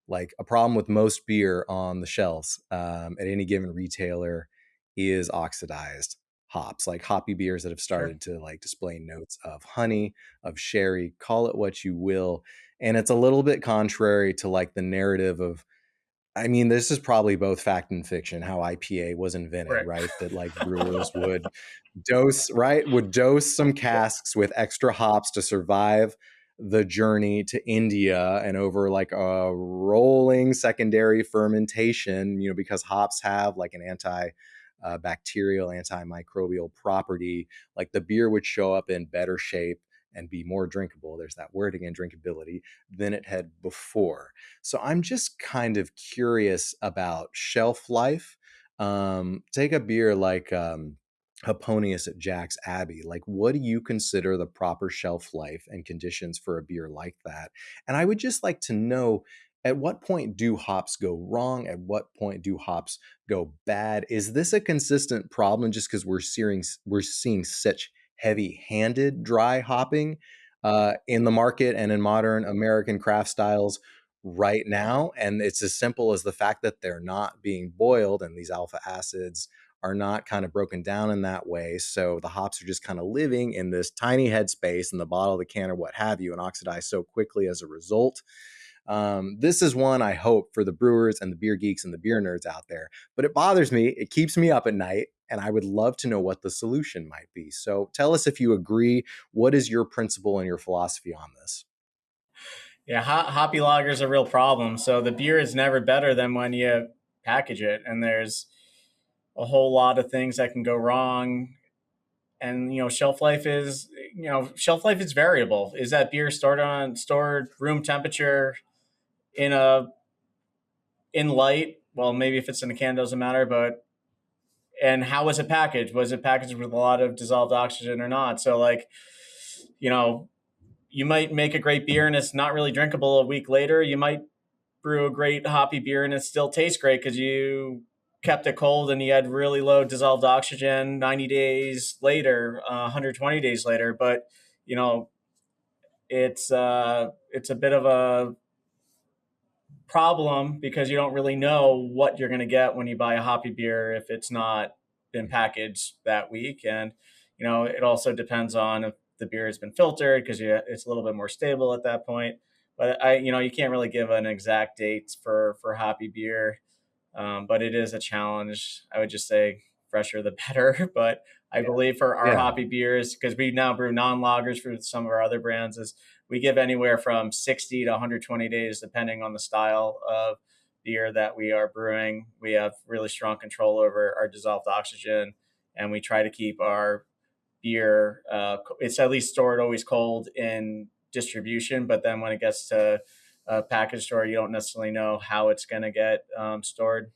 like a problem with most beer on the shelves at any given retailer is oxidized hops, like hoppy beers that have Sure. started to like display notes of honey, of sherry, call it what you will. And it's a little bit contrary to like the narrative of, I mean, this is probably both fact and fiction, how IPA was invented, Right. right? That like brewers would dose some casks with extra hops to survive the journey to India and over like a rolling secondary fermentation, because hops have like an bacterial, antimicrobial property. Like the beer would show up in better shape and be more drinkable. There's that word again, drinkability, than it had before. So I'm just kind of curious about shelf life. Take a beer like Hoponius at Jack's Abbey. Like, what do you consider the proper shelf life and conditions for a beer like that? And I would just like to know, at what point do hops go wrong? At what point do hops go bad? Is this a consistent problem just because we're seeing such heavy-handed dry hopping in the market and in modern American craft styles right now? And it's as simple as the fact that they're not being boiled, and these alpha acids are not kind of broken down in that way. So the hops are just kind of living in this tiny headspace in the bottle, the can, or what have you, and oxidize so quickly as a result. This is one I hope for the brewers and the beer geeks and the beer nerds out there, but it bothers me. It keeps me up at night, and I would love to know what the solution might be. So tell us if you agree. What is your principle and your philosophy on this? Yeah, hoppy lager is a real problem. So the beer is never better than when you package it, and there's a whole lot of things that can go wrong. And shelf life is variable. Is that beer stored room temperature in a in light? Well, maybe if it's in a can, doesn't matter. But and how was it packaged? Was it packaged with a lot of dissolved oxygen or not? So you know, you might make a great beer and it's not really drinkable a week later. You might brew a great hoppy beer and it still tastes great because you kept it cold and you had really low dissolved oxygen 90 days later, 120 days later. But you know, it's a bit of a problem because you don't really know what you're going to get when you buy a hoppy beer if it's not been packaged that week. And it also depends on if the beer has been filtered because it's a little bit more stable at that point. But you can't really give an exact date for hoppy beer. But it is a challenge. I would just say fresher the better. But I believe for our Yeah. hoppy beers, because we now brew non-lagers for some of our other brands, is we give anywhere from 60 to 120 days, depending on the style of beer that we are brewing. We have really strong control over our dissolved oxygen, and we try to keep our beer, it's at least stored always cold in distribution. But then when it gets to a package store, you don't necessarily know how it's going to get stored.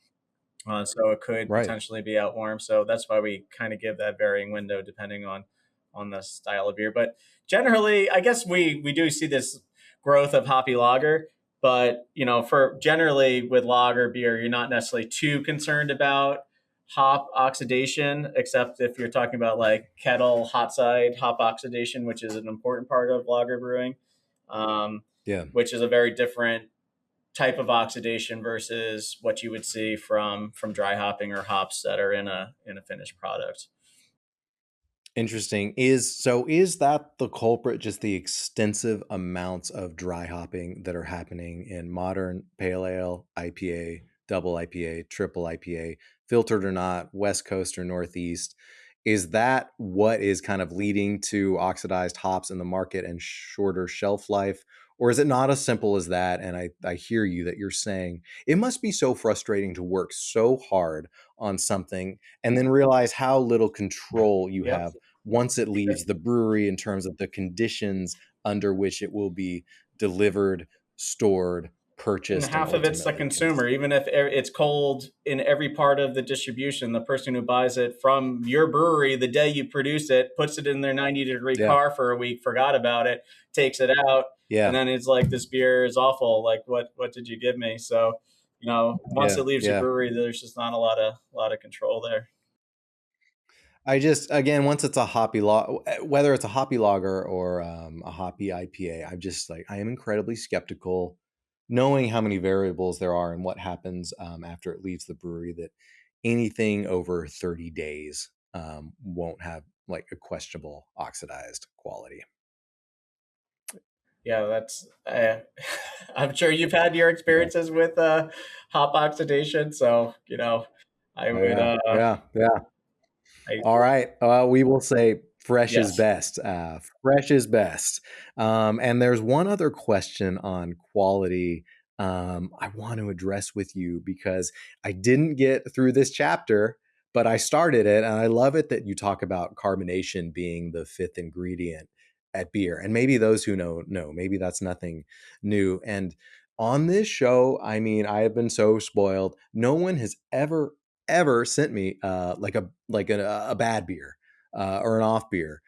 So it could Right. potentially be out warm. So that's why we kind of give that varying window depending on the style of beer. But generally, I guess we do see this growth of hoppy lager. But for generally with lager beer, you're not necessarily too concerned about hop oxidation, except if you're talking about like kettle hot side hop oxidation, which is an important part of lager brewing, um, Yeah. which is a very different type of oxidation versus what you would see from dry hopping or hops that are in a finished product. Interesting. Is that the culprit, just the extensive amounts of dry hopping that are happening in modern pale ale, IPA, double IPA, triple IPA, filtered or not, West Coast or Northeast? Is that what is kind of leading to oxidized hops in the market and shorter shelf life? Or is it not as simple as that? And I hear you that you're saying it must be so frustrating to work so hard on something and then realize how little control you Yep. have once it leaves the brewery in terms of the conditions under which it will be delivered, stored, And purchased, and half of it's the ultimately consumer. consumed. Even if it's cold in every part of the distribution, the person who buys it from your brewery the day you produce it, puts it in their 90-degree Yeah. car for a week, forgot about it, takes it out, and Yeah. then it's like, this beer is awful. Like, what did you give me? So, once Yeah. it leaves your Yeah. brewery, there's just not a lot of control there. I just, again, once it's a hoppy whether it's a hoppy lager or a hoppy IPA, I'm just like, I am incredibly skeptical, knowing how many variables there are and what happens after it leaves the brewery, that anything over 30 days won't have like a questionable oxidized quality. Yeah, that's. I'm sure you've had your Yeah. experiences with hop oxidation, so I Oh, would. yeah. Yeah. Yeah. I All right. We will say fresh is Yes, best. Fresh is best. And there's one other question on quality I want to address with you because I didn't get through this chapter, but I started it. And I love it that you talk about carbonation being the fifth ingredient. at beer. And maybe those who know, maybe that's nothing new. And on this show, I mean, I have been so spoiled. No one has ever sent me a bad beer or an off beer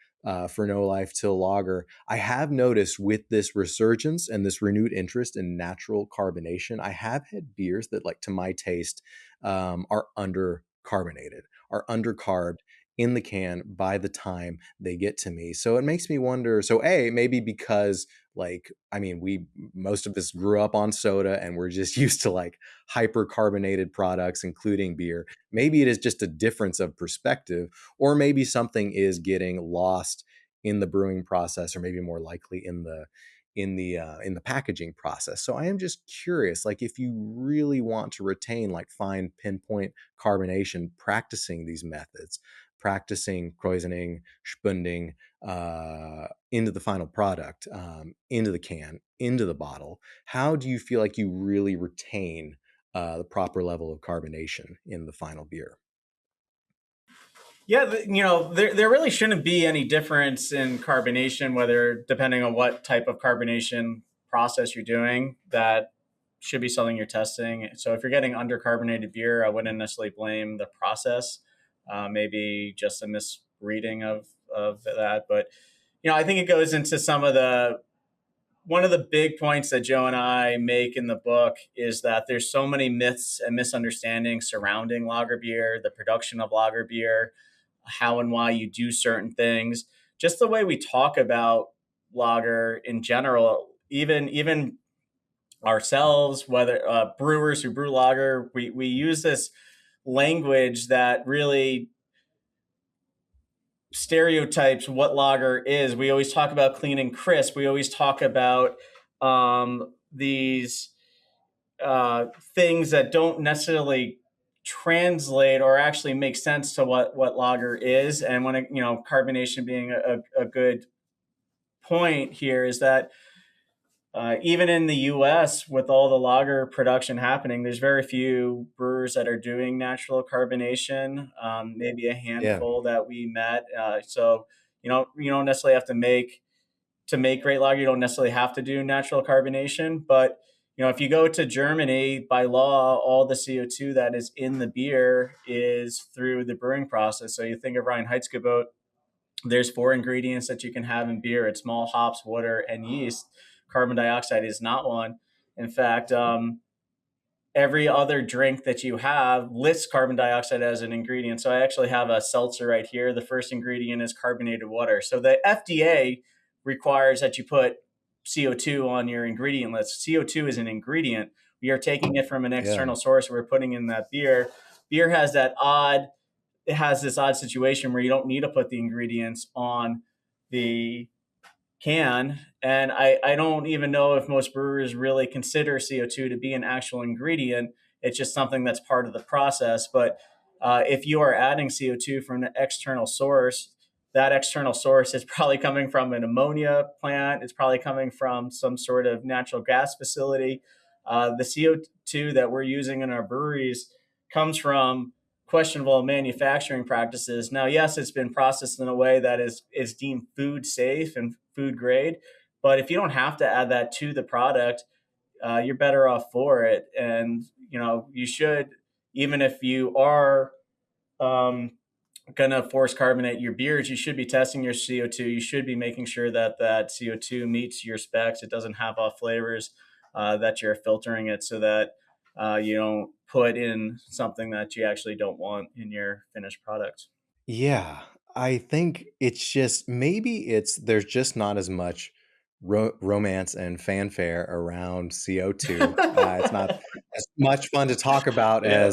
for No Life Till Lager. I have noticed with this resurgence and this renewed interest in natural carbonation, I have had beers that, like, to my taste, are undercarbonated, are undercarbed in the can by the time they get to me. So it makes me wonder. So maybe because, like, I mean, most of us grew up on soda and we're just used to like hypercarbonated products, including beer. Maybe it is just a difference of perspective, or maybe something is getting lost in the brewing process, or maybe more likely in the packaging process. So I am just curious, like, if you really want to retain like fine pinpoint carbonation, practicing these methods, practicing krausening, spunding into the final product, into the can, into the bottle, how do you feel like you really retain the proper level of carbonation in the final beer? Yeah, there really shouldn't be any difference in carbonation, whether depending on what type of carbonation process you're doing. That should be something you're testing. So if you're getting undercarbonated beer, I wouldn't necessarily blame the process. Maybe just a misreading of that. But I think it goes into some of the one of the big points that Joe and I make in the book is that there's so many myths and misunderstandings surrounding lager beer, the production of lager beer, how and why you do certain things, just the way we talk about lager in general, even ourselves, whether brewers who brew lager, we use this language that really stereotypes what lager is. We always talk about clean and crisp. We always talk about these things that don't necessarily translate or actually make sense to what lager is. And when carbonation being a good point here is that even in the U.S., with all the lager production happening, there's very few brewers that are doing natural carbonation. Maybe a Yeah. handful that we met. So you don't necessarily have to make great lager. You don't necessarily have to do natural carbonation, but if you go to Germany, by law, all the CO2 that is in the beer is through the brewing process. So you think of Reinheitsgebot, there's 4 ingredients that you can have in beer. It's malt, hops, water, and yeast. Carbon dioxide is not one. In fact, every other drink that you have lists carbon dioxide as an ingredient. So I actually have a seltzer right here. The first ingredient is carbonated water. So the FDA requires that you put CO2 on your ingredient list. CO2 is an ingredient. We are taking it from an Yeah. external source. We're putting in that beer. Beer has it has this odd situation where you don't need to put the ingredients on the can. And I don't even know if most brewers really consider CO2 to be an actual ingredient. It's just something that's part of the process. But if you are adding CO2 from an external source, that external source is probably coming from an ammonia plant. It's probably coming from some sort of natural gas facility. The CO2 that we're using in our breweries comes from questionable manufacturing practices. Now, yes, it's been processed in a way that is deemed food safe and food grade, but if you don't have to add that to the product, you're better off for it. And you should, even if you are gonna force carbonate your beers, you should be testing your CO2. You should be making sure that that CO2 meets your specs. It doesn't have off flavors, that you're filtering it so that you don't put in something that you actually don't want in your finished product. Yeah, I think it's just, maybe there's just not as much romance and fanfare around CO2. It's not as much fun to talk about Yeah,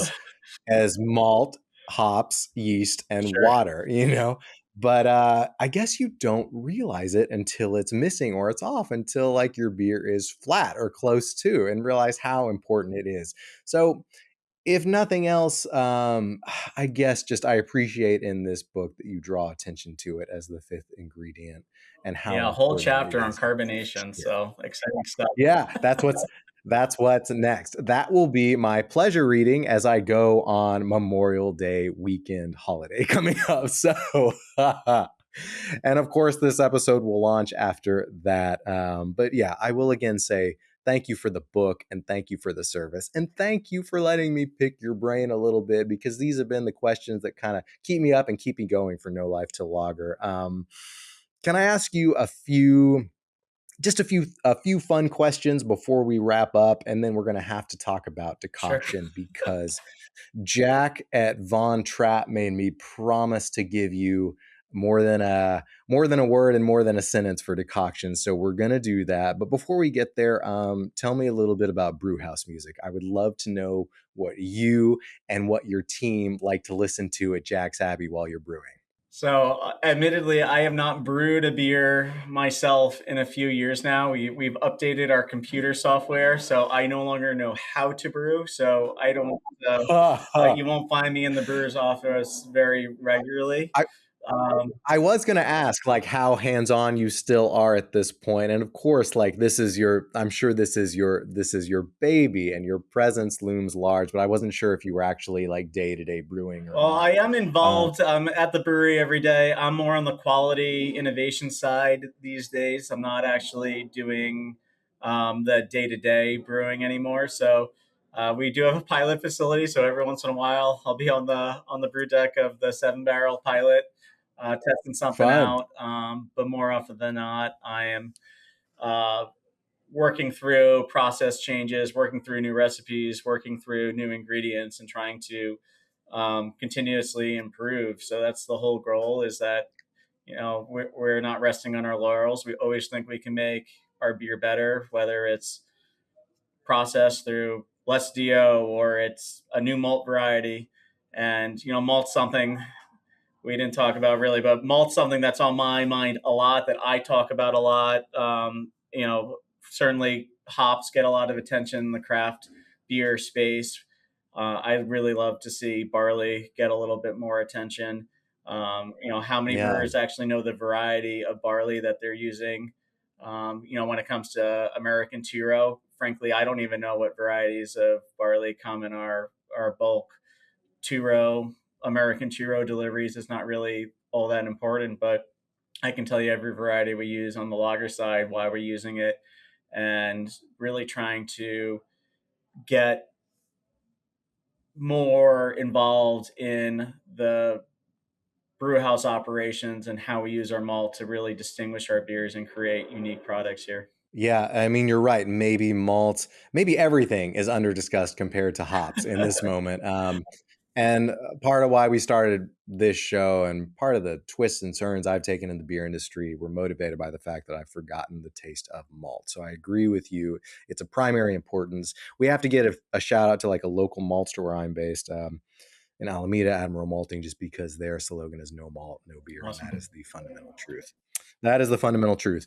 as malt, hops, yeast, and sure. water, But I guess you don't realize it until it's missing or it's off, until like your beer is flat or close to, and realize how important it is. So if nothing else, I guess just I appreciate in this book that you draw attention to it as the fifth ingredient and how Yeah, a whole important it chapter on is. carbonation. Yeah. So exciting stuff. Yeah, that's what's next. That will be my pleasure reading as I go on Memorial Day weekend holiday coming up. So And of course, this episode will launch after that. But yeah, I will again say thank you for the book and thank you for the service. And thank you for letting me pick your brain a little bit because these have been the questions that kind of keep me up and keep me going for No Life Till Lager. Can I ask you a few fun questions before we wrap up, and then we're going to have to talk about Sure. decoction because Jack at Von Trapp made me promise to give you more than a word and more than a sentence for decoction. So we're gonna do that. But before we get there, tell me a little bit about brewhouse music. I would love to know what you and what your team like to listen to at Jack's Abbey while you're brewing. So, admittedly, I have not brewed a beer myself in a few years now. We've updated our computer software, so I no longer know how to brew. So I don't. You won't find me in the brewer's office very regularly. I, Um, I was going to ask like how hands-on you still are at this point. And of course, like I'm sure this is your baby and your presence looms large, but I wasn't sure if you were actually like day-to-day brewing or Well, I not. am involved at the brewery every day. I'm more on the quality innovation side these days. I'm not actually doing the day to day brewing anymore. So we do have a pilot facility. So every once in a while, I'll be on the brew deck of the 7 barrel pilot, testing something Fun. out. But more often than not, I am uh, working through process changes, working through new recipes, working through new ingredients, and trying to continuously improve. So that's the whole goal. Is that we're not resting on our laurels. We always think we can make our beer better, whether it's processed through less DO or it's a new malt variety. And malt's something we didn't talk about really, but malt's something that's on my mind a lot, that I talk about a lot. Certainly hops get a lot of attention in the craft beer space. I really love to see barley get a little bit more attention. How many Yeah. brewers actually know the variety of barley that they're using? When it comes to American Tiro, frankly, I don't even know what varieties of barley come in our bulk two-row American two-row deliveries is not really all that important, but I can tell you every variety we use on the lager side, why we're using it, and really trying to get more involved in the brew house operations and how we use our malt to really distinguish our beers and create unique products here. Yeah, I mean, you're right. Maybe malts, maybe everything is under discussed compared to hops in this moment. And part of why we started this show and part of the twists and turns I've taken in the beer industry were motivated by the fact that I've forgotten the taste of malt. So I agree with you. It's a primary importance. We have to get a shout out to like a local malt store where I'm based in Alameda, Admiral Malting, just because their slogan is no malt, no beer. Awesome. And that is the fundamental truth. That is the fundamental truth.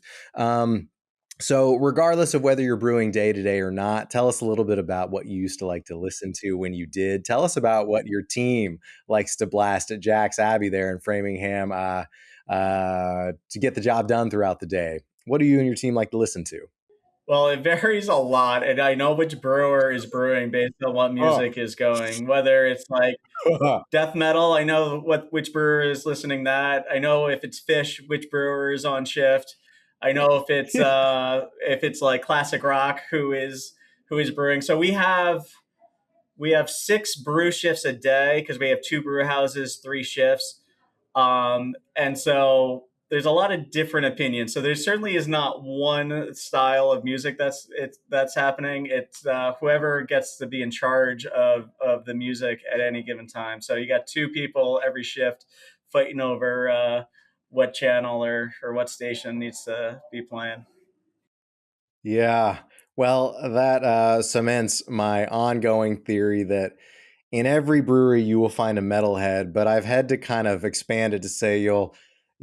So, regardless of whether you're brewing day to day or not, tell us a little bit about what you used to like to listen to when you did. Tell us about what your team likes to blast at Jack's Abbey there in Framingham to get the job done throughout the day. What do you and your team like to listen to? Well, it varies a lot, and I know which brewer is brewing based on what music is going. Whether it's like death metal, I know which brewer is listening that. I know if it's Fish, which brewer is on shift. I know if it's like classic rock, who is brewing. So we have 6 brew shifts a day because we have 2 brew houses, 3 shifts. And so there's a lot of different opinions. So there certainly is not one style of music that's happening. It's whoever gets to be in charge of the music at any given time. So you got 2 people every shift fighting over what channel or what station needs to be playing. Yeah. Well, that cements my ongoing theory that in every brewery you will find a metalhead, but I've had to kind of expand it to say you'll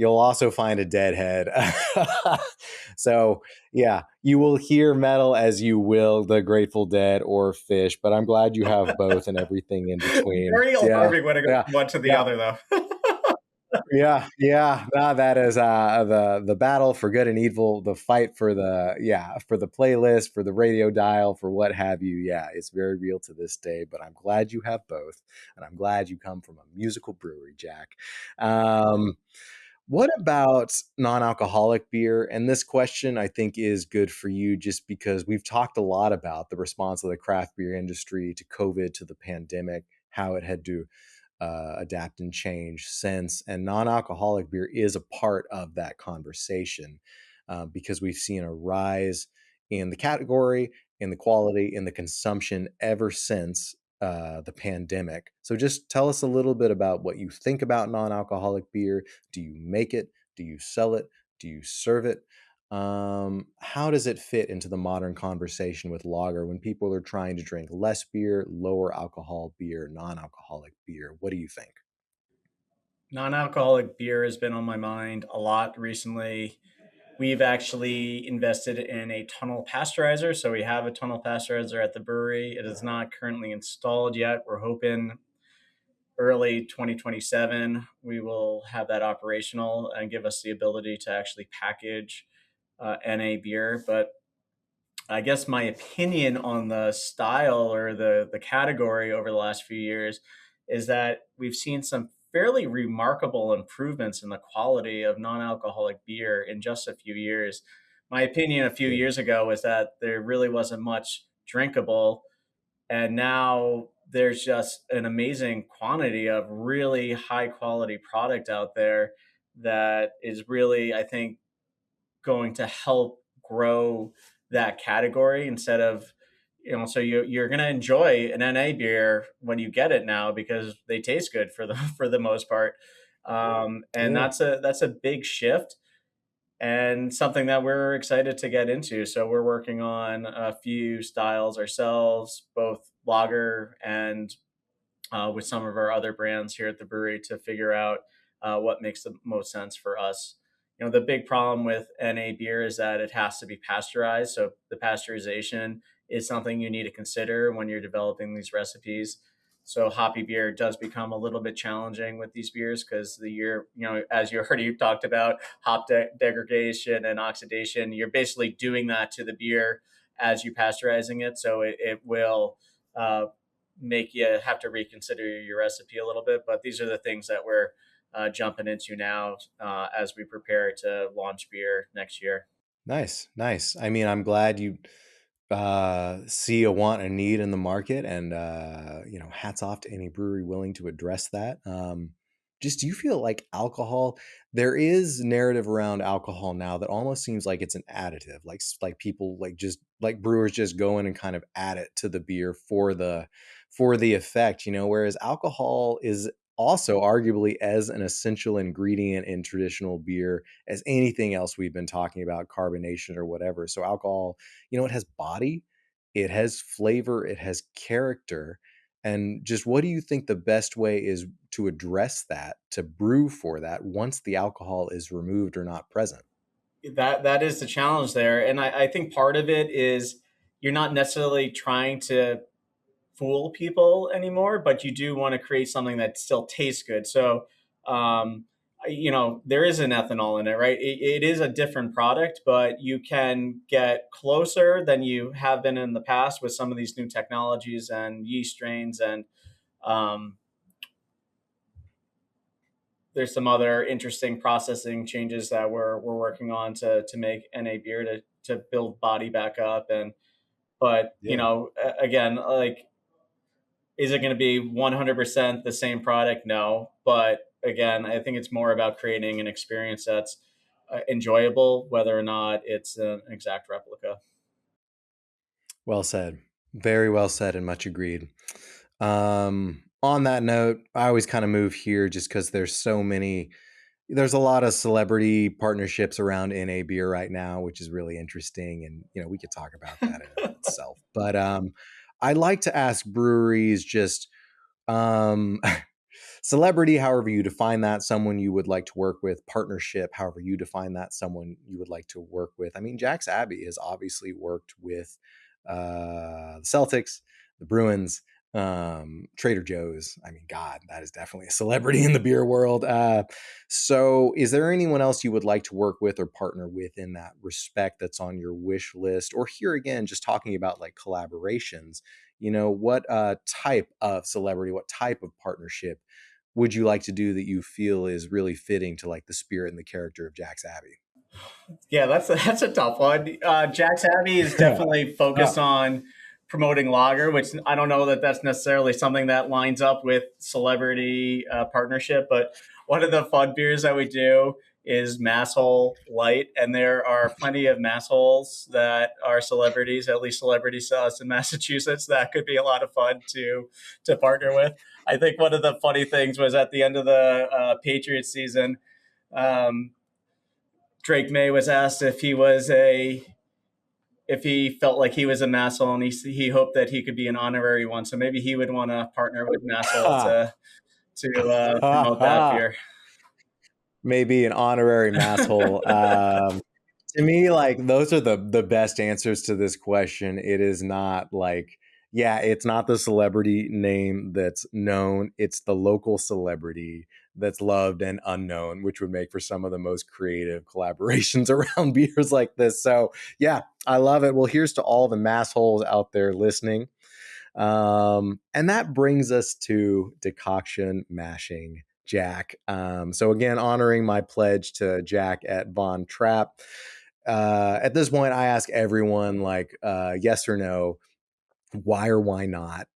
also find a deadhead. So yeah, you will hear metal as you will the Grateful Dead or Fish, but I'm glad you have both and everything in between. Very Yeah, alarming when it goes yeah, from one to the yeah. other, though. Yeah. No, that is the battle for good and evil, the fight for the playlist, for the radio dial, for what have you. Yeah, it's very real to this day. But I'm glad you have both, and I'm glad you come from a musical brewery, Jack. Um, What about non-alcoholic beer? And this question I think is good for you just because we've talked a lot about the response of the craft beer industry to COVID, to the pandemic, how it had to adapt and change since. And non-alcoholic beer is a part of that conversation because we've seen a rise in the category, in the quality, in the consumption ever since the pandemic. So just tell us a little bit about what you think about non-alcoholic beer. Do you make it? Do you sell it? Do you serve it? How does it fit into the modern conversation with lager when people are trying to drink less beer, lower alcohol beer, non-alcoholic beer? What do you think? Non-alcoholic beer has been on my mind a lot recently. We've actually invested in a tunnel pasteurizer. So we have a tunnel pasteurizer at the brewery. It is not currently installed yet. We're hoping early 2027 we will have that operational and give us the ability to actually package NA beer. But I guess my opinion on the style or the category over the last few years is that we've seen some fairly remarkable improvements in the quality of non-alcoholic beer in just a few years. My opinion a few Yeah. years ago was that there really wasn't much drinkable, and now there's just an amazing quantity of really high quality product out there that is really, I think, going to help grow that category instead of, so you're going to enjoy an NA beer when you get it now because they taste good for the for the most part. And Yeah. that's a big shift and something that we're excited to get into. So we're working on a few styles ourselves, both lager and with some of our other brands here at the brewery to figure out what makes the most sense for us. The big problem with NA beer is that it has to be pasteurized. So the pasteurization is something you need to consider when you're developing these recipes. So hoppy beer does become a little bit challenging with these beers because as you already talked about, degradation and oxidation, you're basically doing that to the beer as you pasteurizing it. So it will uh, make you have to reconsider your recipe a little bit. But these are the things that we're jumping into now as we prepare to launch beer next year. Nice, nice. I mean, I'm glad you see a want and need in the market, and hats off to any brewery willing to address that. Just do you feel like alcohol? There is narrative around alcohol now that almost seems like it's an additive, like people just like brewers just go in and kind of add it to the beer for the effect, whereas alcohol is also arguably as an essential ingredient in traditional beer as anything else we've been talking about, carbonation or whatever. So alcohol, it has body, it has flavor, it has character. And just what do you think the best way is to address that, to brew for that once the alcohol is removed or not present? That is the challenge there, and I think part of it is you're not necessarily trying to fool people anymore, but you do want to create something that still tastes good. So, there is an ethanol in it, right? It is a different product, but you can get closer than you have been in the past with some of these new technologies and yeast strains. And um, there's some other interesting processing changes that we're working on to make NA beer to build body back up. But Yeah. again, like, is it going to be 100% the same product? No. But again, I think it's more about creating an experience that's enjoyable, whether or not it's an exact replica. Well said. Very well said and much agreed. On that note, I always kind of move here just because there's a lot of celebrity partnerships around NA beer right now, which is really interesting. And, we could talk about that in and of itself. But I like to ask breweries just um, celebrity, however you define that, someone you would like to work with, partnership, however you define that, someone you would like to work with. I mean, Jack's Abbey has obviously worked with the Celtics, the Bruins, Trader Joe's. I mean, God, that is definitely a celebrity in the beer world. So is there anyone else you would like to work with or partner with in that respect that's on your wish list? Or here again, just talking about like collaborations, what type of celebrity, what type of partnership would you like to do that you feel is really fitting to like the spirit and the character of Jack's Abbey? Yeah, that's a tough one. Jack's Abbey is definitely focused on promoting lager, which I don't know that that's necessarily something that lines up with celebrity partnership. But one of the fun beers that we do is Masshole Light, and there are plenty of Massholes that are celebrities, at least celebrities to us in Massachusetts. That could be a lot of fun to partner with. I think one of the funny things was at the end of the Patriots season. Um, Drake May was asked if he felt like he was a Massel, and he hoped that he could be an honorary one. So maybe he would want to partner with Massel to promote that beer. Maybe an honorary masshole. To me, like those are the best answers to this question. It is not like, yeah, it's not the celebrity name that's known. It's the local celebrity that's loved and unknown, which would make for some of the most creative collaborations around beers like this. So yeah, I love it. Well, here's to all the massholes out there listening. And that brings us to decoction mashing Jack. So again, honoring my pledge to Jack at Von Trapp. At this point, I ask everyone like yes or no, why or why not.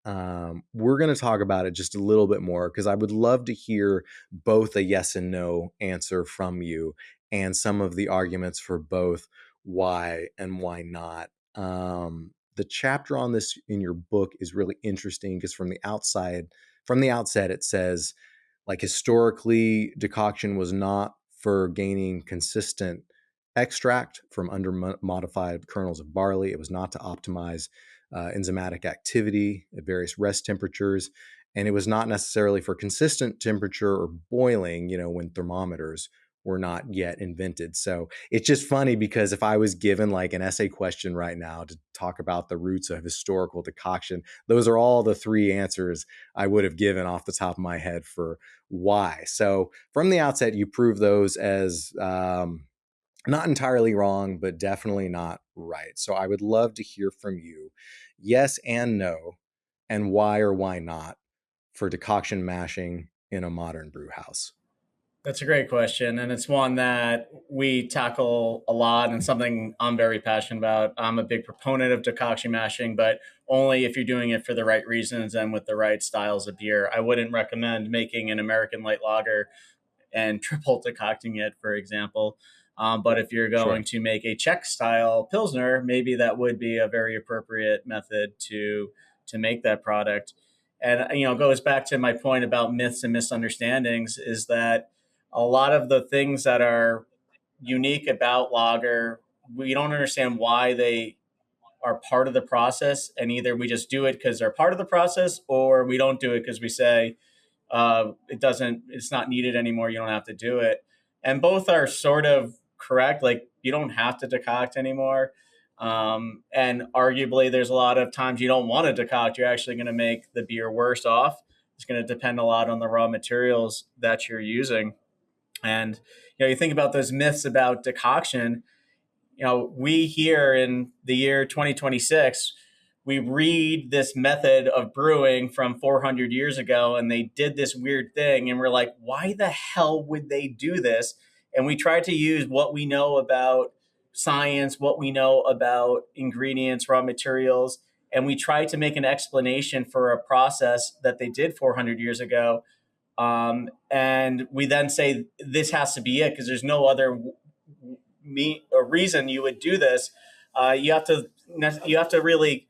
We're going to talk about it just a little bit more because I would love to hear both a yes and no answer from you and some of the arguments for both why and why not. The chapter on this in your book is really interesting because from the outset, it says like historically, decoction was not for gaining consistent extract from under modified kernels of barley. It was not to optimize enzymatic activity at various rest temperatures. And it was not necessarily for consistent temperature or boiling, when thermometers were not yet invented. So it's just funny because if I was given like an essay question right now to talk about the roots of historical decoction, those are all the three answers I would have given off the top of my head for why. So from the outset, you prove those as not entirely wrong, but definitely not right. So I would love to hear from you, yes and no, and why or why not for decoction mashing in a modern brew house. That's a great question, and it's one that we tackle a lot and something I'm very passionate about. I'm a big proponent of decoction mashing, but only if you're doing it for the right reasons and with the right styles of beer. I wouldn't recommend making an American light lager and triple decocting it, for example. But if you're going to make a Czech style Pilsner, maybe that would be a very appropriate method to make that product. And, it goes back to my point about myths and misunderstandings is that a lot of the things that are unique about lager, we don't understand why they are part of the process. And either we just do it because they're part of the process, or we don't do it because we say, it's not needed anymore. You don't have to do it. And both are sort of correct. Like you don't have to decoct anymore. And arguably there's a lot of times you don't want to decoct. You're actually going to make the beer worse off. It's going to depend a lot on the raw materials that you're using. And, you think about those myths about decoction, we here in the year 2026, we read this method of brewing from 400 years ago, and they did this weird thing. And we're like, why the hell would they do this? And we try to use what we know about science, what we know about ingredients, raw materials, and we try to make an explanation for a process that they did 400 years ago. And we then say, this has to be it because there's no other reason you would do this. You have to really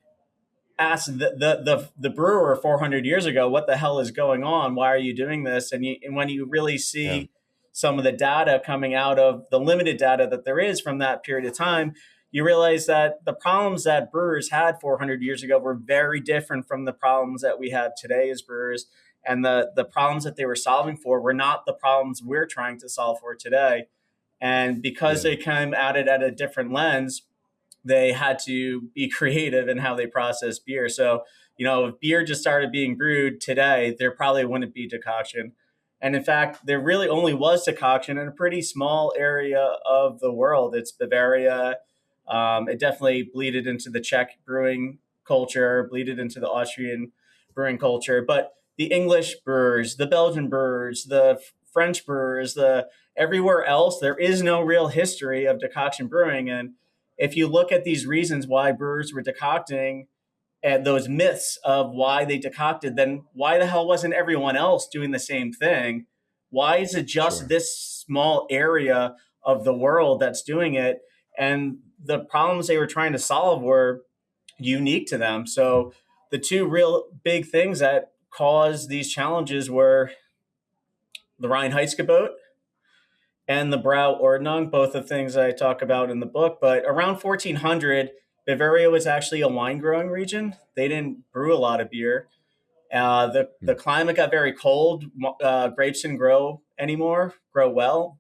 ask the brewer 400 years ago, what the hell is going on? Why are you doing this? And when you really see some of the data coming out of the limited data that there is from that period of time, you realize that the problems that brewers had 400 years ago were very different from the problems that we have today as brewers. And the problems that they were solving for were not the problems we're trying to solve for today. And because they came at it at a different lens, they had to be creative in how they process beer. So, if beer just started being brewed today, there probably wouldn't be decoction. And in fact, there really only was decoction in a pretty small area of the world. It's Bavaria. It definitely bleeded into the Czech brewing culture, bleeded into the Austrian brewing culture. But the English brewers, the Belgian brewers, the French brewers, the everywhere else, there is no real history of decoction brewing. And if you look at these reasons why brewers were decocting and those myths of why they decocted, then why the hell wasn't everyone else doing the same thing? Why is it just Sure. this small area of the world that's doing it? And the problems they were trying to solve were unique to them. So the two real big things that caused these challenges were the Reinheitsgebot and the Brauordnung, both the things I talk about in the book. But around 1400, Bavaria was actually a wine growing region. They didn't brew a lot of beer. The Hmm. climate got very cold. Grapes didn't grow anymore, grow well.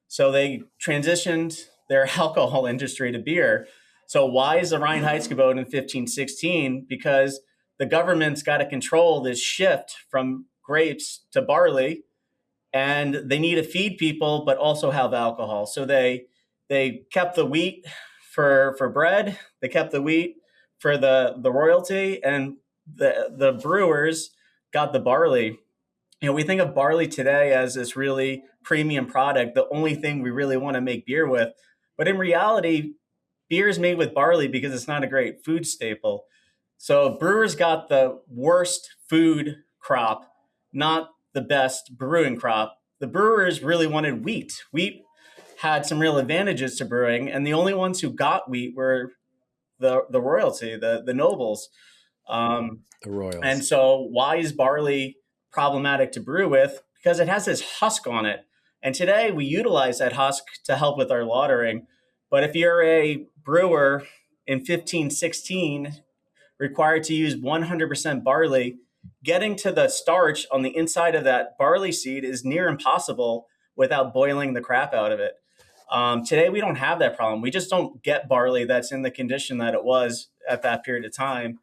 So they transitioned their alcohol industry to beer. So why is the Reinheitsgebot in 1516? Because the government's got to control this shift from grapes to barley, and they need to feed people but also have alcohol. So they kept the wheat for bread, they kept the wheat for the royalty, and the brewers got the barley. We think of barley today as this really premium product, the only thing we really want to make beer with. But in reality, beer is made with barley because it's not a great food staple. So brewers got the worst food crop, not the best brewing crop. The brewers really wanted wheat. Wheat had some real advantages to brewing, and the only ones who got wheat were the royalty, the nobles. Um, The and Royals. so, why is barley problematic to brew with? Because it has this husk on it. And today we utilize that husk to help with our lautering. But if you're a brewer in 1516, required to use 100% barley, getting to the starch on the inside of that barley seed is near impossible without boiling the crap out of it. Today, we don't have that problem. We just don't get barley that's in the condition that it was at that period of time.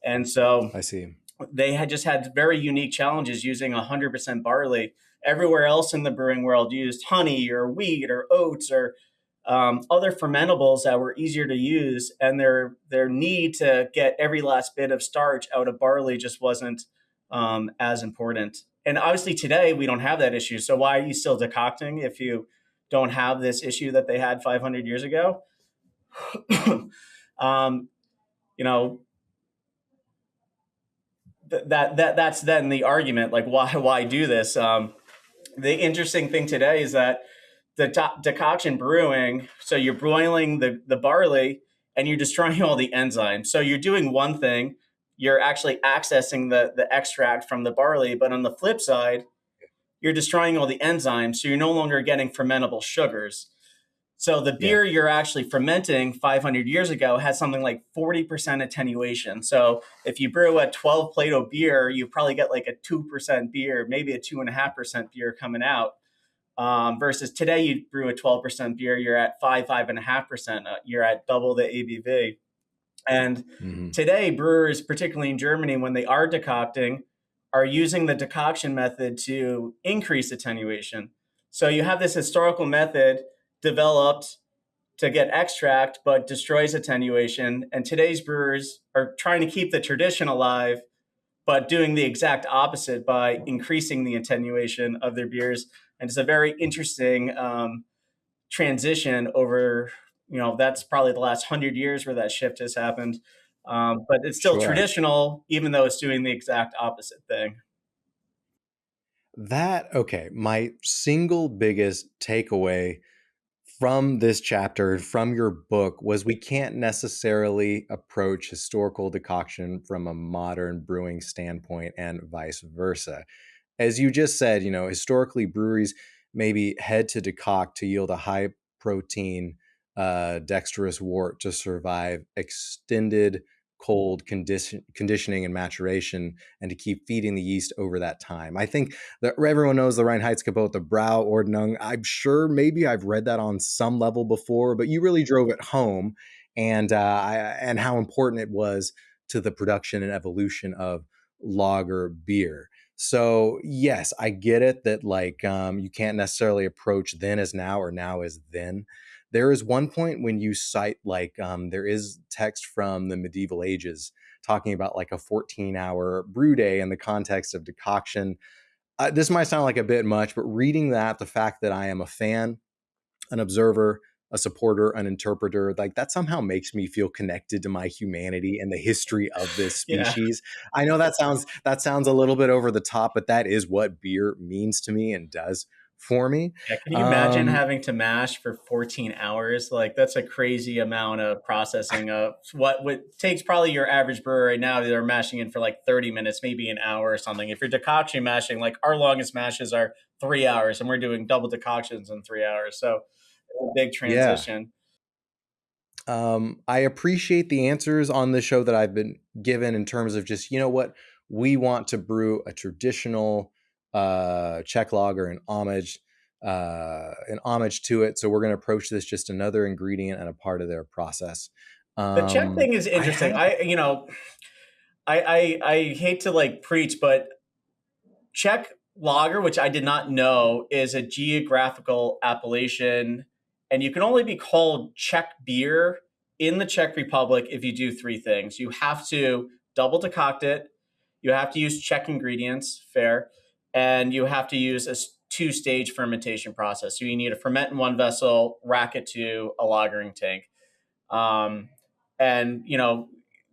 And so I see. they had just had very unique challenges using 100% barley. Everywhere else in the brewing world used honey or wheat or oats or other fermentables that were easier to use, and their need to get every last bit of starch out of barley just wasn't as important. And obviously today we don't have that issue. So why are you still decocting if you don't have this issue that they had 500 years ago? um, you know, that's then the argument, like why do this. The interesting thing today is that the decoction brewing, so you're boiling the barley and you're destroying all the enzymes. So you're doing one thing, you're actually accessing the extract from the barley, but on the flip side, you're destroying all the enzymes, so you're no longer getting fermentable sugars. So the Yeah. beer you're actually fermenting 500 years ago has something like 40% attenuation. So if you brew a 12 Plato beer, you probably get like a 2% beer, maybe a 2.5% beer coming out. Versus today, you brew a 12% beer, you're at 5.5%. You're at double the ABV. And Hmm. today, brewers, particularly in Germany, when they are decocting, are using the decoction method to increase attenuation. So you have this historical method developed to get extract, but destroys attenuation. And today's brewers are trying to keep the tradition alive, but doing the exact opposite by increasing the attenuation of their beers. And it's a very interesting transition over, that's probably the last 100 years where that shift has happened. But it's still Sure. traditional, even though it's doing the exact opposite thing. Okay, my single biggest takeaway from this chapter, from your book, was we can't necessarily approach historical decoction from a modern brewing standpoint and vice versa. As you just said, historically breweries maybe had to decoct to yield a high protein dexterous wort to survive extended cold conditioning and maturation, and to keep feeding the yeast over that time. I think that everyone knows the Reinheitsgebot, the Brauordnung. I'm sure maybe I've read that on some level before, but you really drove it home, and how important it was to the production and evolution of lager beer. So yes, I get it that you can't necessarily approach then as now or now as then. There is one point when you cite there is text from the medieval ages talking about like a 14-hour brew day in the context of decoction. This might sound like a bit much, but reading that, the fact that I am a fan, an observer, a supporter, an interpreter, like that somehow makes me feel connected to my humanity and the history of this Yeah. species. I know that sounds a little bit over the top, but that is what beer means to me and does for me. Yeah, can you imagine Um, having to mash for 14 hours? Like that's a crazy amount of processing of what takes probably your average brewer right now. They're mashing in for like 30 minutes, maybe an hour or something. If you're decoction mashing, like our longest mashes are 3 hours and we're doing double decoctions in 3 hours. So it's a big yeah. transition. I appreciate the answers on the show that I've been given in terms of just, you know what, we want to brew a traditional Czech lager in homage to it. So we're going to approach this just another ingredient and a part of their process. The Czech thing is I interesting. have, I hate to like preach, but Czech lager, which I did not know, is a geographical appellation, and you can only be called Czech beer in the Czech Republic if you do three things. You have to double decoct it, you have to use Czech ingredients, fair, and you have to use a two-stage fermentation process. So you need to ferment in one vessel, rack it to a lagering tank. Um, and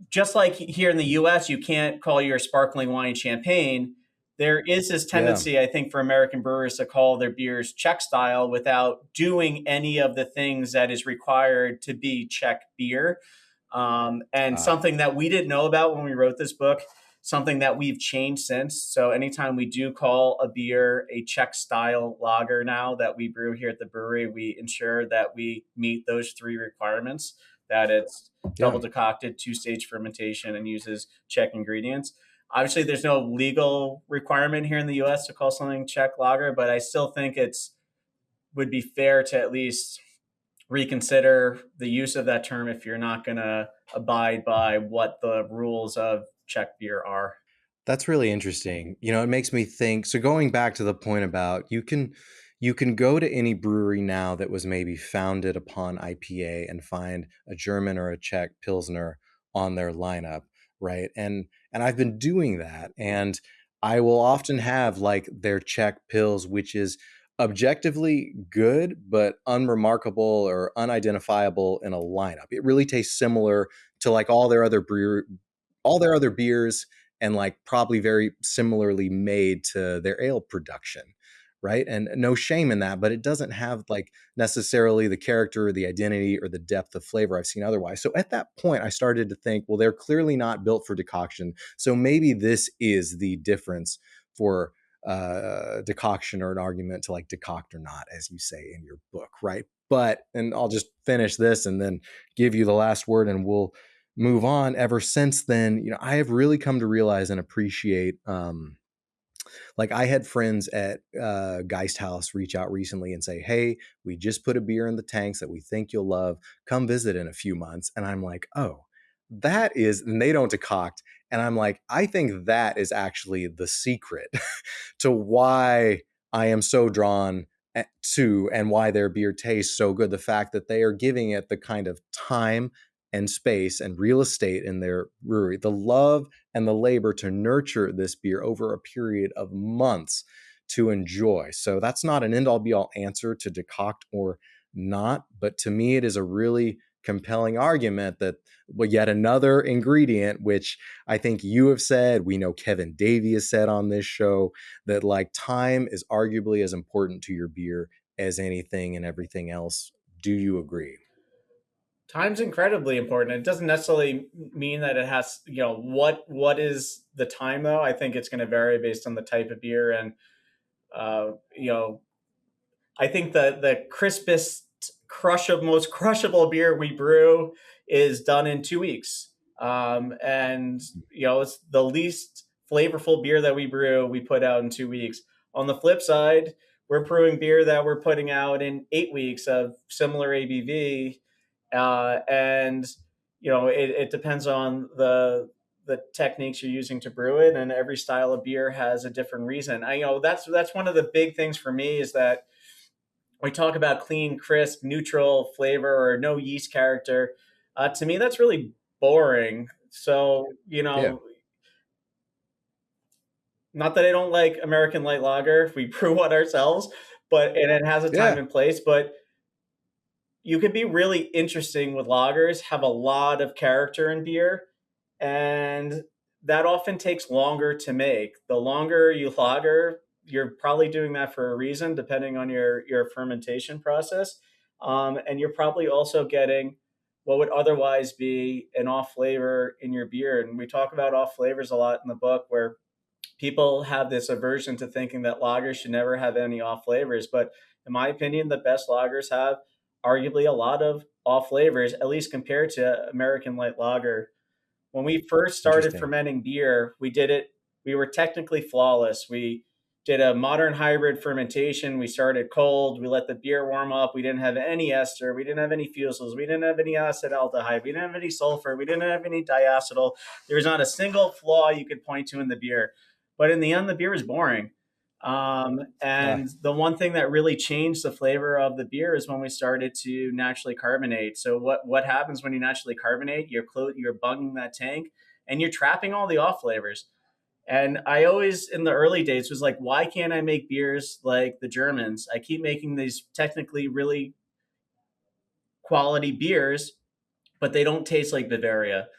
just like here in the U.S., you can't call your sparkling wine champagne. There is this yeah, tendency, I think, for American brewers to call their beers Czech style without doing any of the things that is required to be Czech beer. And uh, something that we didn't know about when we wrote this book, something that we've changed since. So anytime we do call a beer a Czech style lager now that we brew here at the brewery, we ensure that we meet those three requirements, that it's yeah. double decocted, two-stage fermentation, and uses Czech ingredients. Obviously, there's no legal requirement here in the US to call something Czech lager, but I still think it's would be fair to at least reconsider the use of that term if you're not going to abide by what the rules of Czech beer are. That's really interesting. It makes me think. So going back to the point about you can go to any brewery now that was maybe founded upon IPA and find a German or a Czech Pilsner on their lineup, right? And I've been doing that, and I will often have like their Czech Pils, which is objectively good but unremarkable or unidentifiable in a lineup. It really tastes similar to like all their other beers, and like probably very similarly made to their ale production, right? And no shame in that, but it doesn't have like necessarily the character or the identity or the depth of flavor I've seen otherwise. So at that point I started to think, well, they're clearly not built for decoction, so maybe this is the difference for decoction, or an argument to like decoct or not, as you say in your book, right? But, and I'll just finish this and then give you the last word and we'll move on. Ever since then, I have really come to realize and appreciate, like I had friends at Geist House reach out recently and say, hey, we just put a beer in the tanks that we think you'll love, come visit in a few months. And I'm like, oh, that is, and they don't decoct. And I'm like, I think that is actually the secret to why I am so drawn to, and why their beer tastes so good. The fact that they are giving it the kind of time and space and real estate in their brewery, the love and the labor to nurture this beer over a period of months to enjoy. So that's not an end all be all answer to decoct or not, but to me, it is a really compelling argument that, well, yet another ingredient, which I think you have said, we know Kevin Davey has said on this show, that like time is arguably as important to your beer as anything and everything else. Do you agree? Time's incredibly important. It doesn't necessarily mean that it has, what is the time though? I think it's going to vary based on the type of beer. And, uh, you know, I think the crispest, most crushable beer we brew is done in 2 weeks. And it's the least flavorful beer that we brew, we put out in 2 weeks. On the flip side, we're brewing beer that we're putting out in 8 weeks of similar ABV. And it depends on the techniques you're using to brew it, and every style of beer has a different reason. That's one of the big things for me, is that we talk about clean, crisp, neutral flavor or no yeast character. To me, that's really boring. So, Yeah. not that I don't like American light lager, we brew one ourselves, and it has a time Yeah. and place, but you could be really interesting with lagers, have a lot of character in beer, and that often takes longer to make. The longer you lager, you're probably doing that for a reason, depending on your fermentation process. And you're probably also getting what would otherwise be an off flavor in your beer. And we talk about off flavors a lot in the book, where people have this aversion to thinking that lagers should never have any off flavors. But in my opinion, the best lagers have arguably a lot of off flavors, at least compared to American light lager. When we first started Interesting. fermenting beer, we were technically flawless. We did a modern hybrid fermentation. We started cold. We let the beer warm up. We didn't have any ester. We didn't have any fusels. We didn't have any acetaldehyde. We didn't have any sulfur. We didn't have any diacetyl. There was not a single flaw you could point to in the beer. But in the end, the beer was boring. Ah, And the one thing that really changed the flavor of the beer is when we started to naturally carbonate. So what happens when you naturally carbonate? You're bunging that tank, and you're trapping all the off flavors. And I always, in the early days, was like, why can't I make beers like the Germans? I keep making these technically really quality beers, but they don't taste like Bavaria.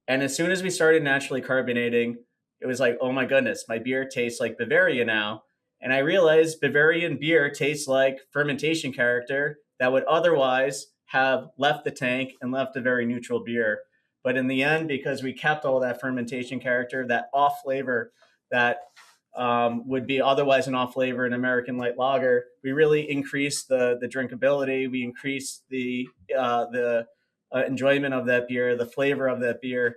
And as soon as we started naturally carbonating, it was like, oh my goodness, my beer tastes like Bavaria now. And I realized Bavarian beer tastes like fermentation character that would otherwise have left the tank and left a very neutral beer. But in the end, because we kept all that fermentation character, that off flavor that would be otherwise an off flavor in American light lager, we really increased the drinkability. We increased the enjoyment of that beer, the flavor of that beer.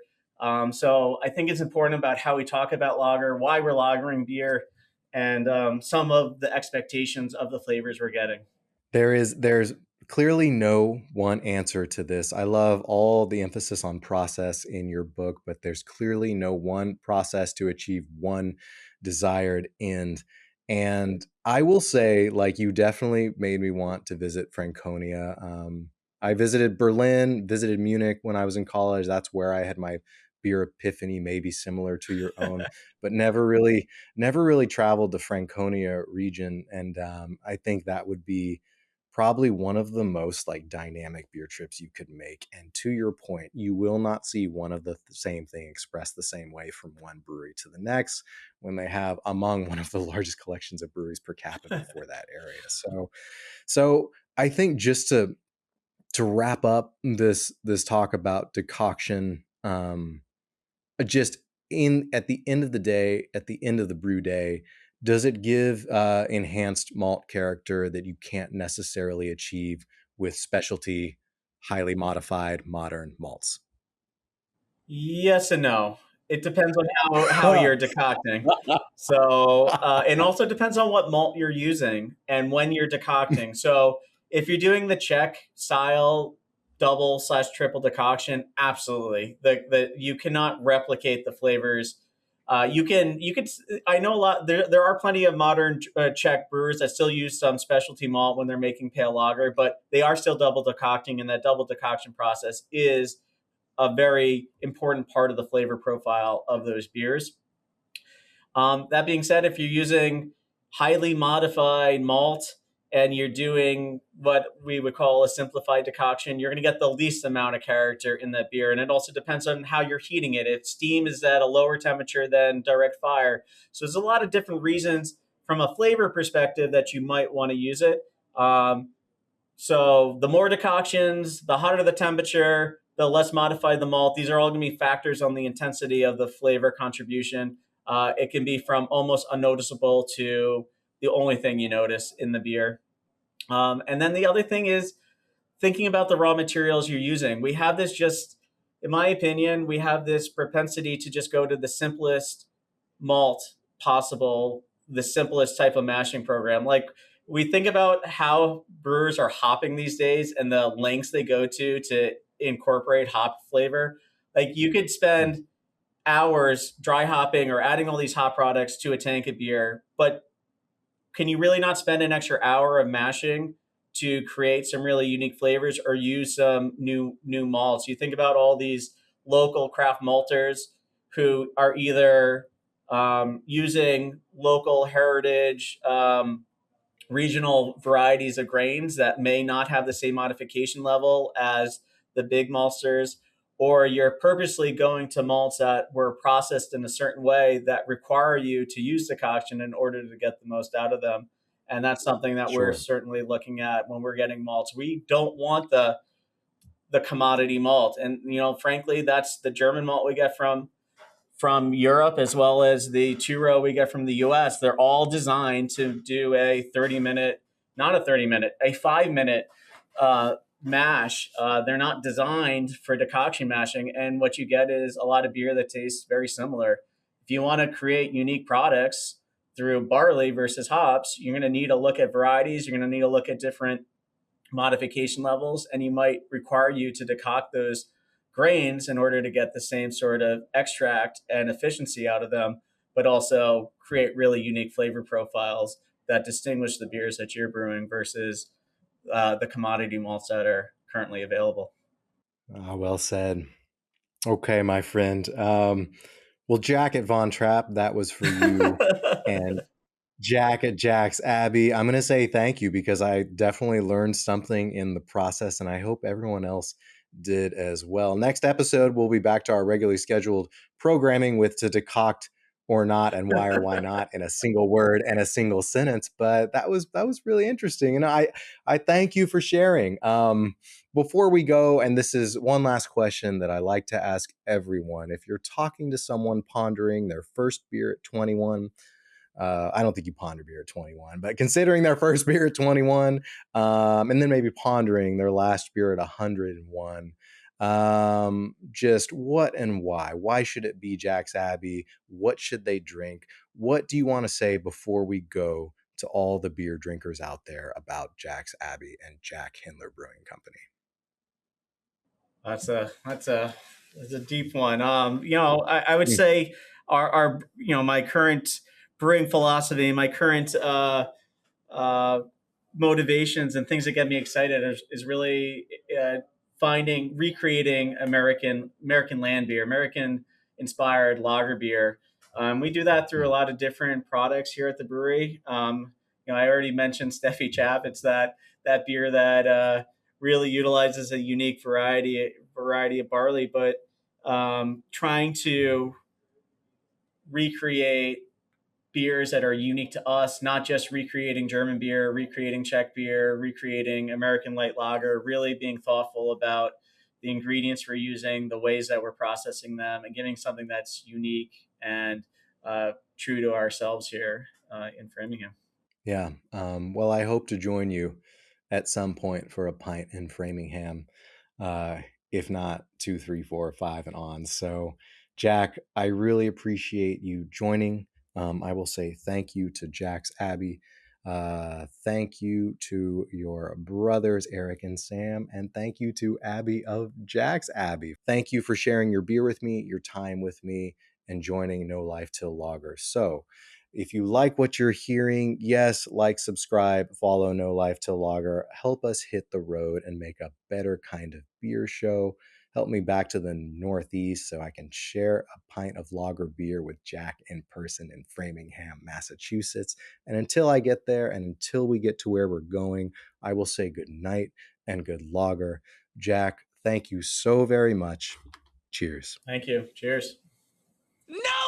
So I think it's important about how we talk about lager, why we're lagering beer, and some of the expectations of the flavors we're getting. there's clearly no one answer to this. I love all the emphasis on process in your book, but there's clearly no one process to achieve one desired end. And I will say, like, you definitely made me want to visit Franconia. I visited Berlin, visited Munich when I was in college. That's where I had my beer epiphany, maybe similar to your own, but never really traveled the Franconia region. And I think that would be probably one of the most like dynamic beer trips you could make. And to your point, you will not see one of the same thing expressed the same way from one brewery to the next when they have among one of the largest collections of breweries per capita for that area. So I think just to wrap up this talk about decoction, just in at the end of the day, at the end of the brew day, does it give enhanced malt character that you can't necessarily achieve with specialty, highly modified modern malts? Yes and no. It depends on how you're decocting. So, and also depends on what malt you're using and when you're decocting. So, if you're doing the Czech style double/triple decoction, absolutely. The you cannot replicate the flavors. You could. I know a lot. There are plenty of modern Czech brewers that still use some specialty malt when they're making pale lager, but they are still double decocting, and that double decoction process is a very important part of the flavor profile of those beers. That being said, if you're using highly modified malt and you're doing what we would call a simplified decoction, you're going to get the least amount of character in that beer. And it also depends on how you're heating it. If steam is at a lower temperature than direct fire. So there's a lot of different reasons from a flavor perspective that you might want to use it. So the more decoctions, the hotter the temperature, the less modified the malt. These are all going to be factors on the intensity of the flavor contribution. It can be from almost unnoticeable to the only thing you notice in the beer. And then the other thing is thinking about the raw materials you're using. We have this just, in my opinion, we have this propensity to just go to the simplest malt possible, the simplest type of mashing program. Like we think about how brewers are hopping these days and the lengths they go to incorporate hop flavor. Like you could spend hours dry hopping or adding all these hop products to a tank of beer, but can you really not spend an extra hour of mashing to create some really unique flavors or use some new malts? You think about all these local craft malters who are either using local heritage regional varieties of grains that may not have the same modification level as the big maltsters, or you're purposely going to malts that were processed in a certain way that require you to use decoction in order to get the most out of them. And that's something that we're Sure. certainly looking at when we're getting malts. We don't want the commodity malt. And frankly, that's the German malt we get from Europe, as well as the two-row we get from the US. They're all designed to do a 30-minute, not a 30-minute, a 5-minute mash. They're not designed for decoction mashing. And what you get is a lot of beer that tastes very similar. If you want to create unique products through barley versus hops, you're going to need to look at varieties. You're going to need to look at different modification levels, and you might require you to decoct those grains in order to get the same sort of extract and efficiency out of them, but also create really unique flavor profiles that distinguish the beers that you're brewing versus the commodity malts that are currently available. Well said. Okay, my friend. Well, Jack at Von Trapp, that was for you. And Jack at Jack's Abbey, I'm going to say thank you because I definitely learned something in the process, and I hope everyone else did as well. Next episode, we'll be back to our regularly scheduled programming with to decoct or not and why or why not in a single word and a single sentence. But that was really interesting, and I thank you for sharing. Before we go, and this is one last question that I like to ask everyone: if you're talking to someone pondering their first beer at 21. I don't think you ponder beer at 21, but considering their first beer at 21, and then maybe pondering their last beer at 101, just what and why? Why should it be Jack's Abbey? What should they drink? What do you want to say before we go to all the beer drinkers out there about Jack's Abbey and Jack Hendler Brewing Company? That's a deep one. I would say our my current brewing philosophy, my current uh, motivations and things that get me excited is really recreating American land beer, American inspired lager beer. We do that through a lot of different products here at the brewery. I already mentioned Steffi Chap. It's that beer that really utilizes a unique variety of barley, but trying to recreate beers that are unique to us, not just recreating German beer, recreating Czech beer, recreating American light lager, really being thoughtful about the ingredients we're using, the ways that we're processing them, and getting something that's unique and true to ourselves here in Framingham. Yeah. Well, I hope to join you at some point for a pint in Framingham, uh, if not 2, 3, 4, 5, and on. So, Jack, I really appreciate you joining. I will say thank you to Jack's Abbey. Thank you to your brothers, Eric and Sam, and thank you to Abby of Jack's Abbey. Thank you for sharing your beer with me, your time with me, and joining No Life Till Lager. So, if you like what you're hearing, yes, like, subscribe, follow No Life Till Lager. Help us hit the road and make a better kind of beer show. Help me back to the Northeast so I can share a pint of lager beer with Jack in person in Framingham, Massachusetts. And until I get there and until we get to where we're going, I will say good night and good lager. Jack, thank you so very much. Cheers. Thank you. Cheers. No!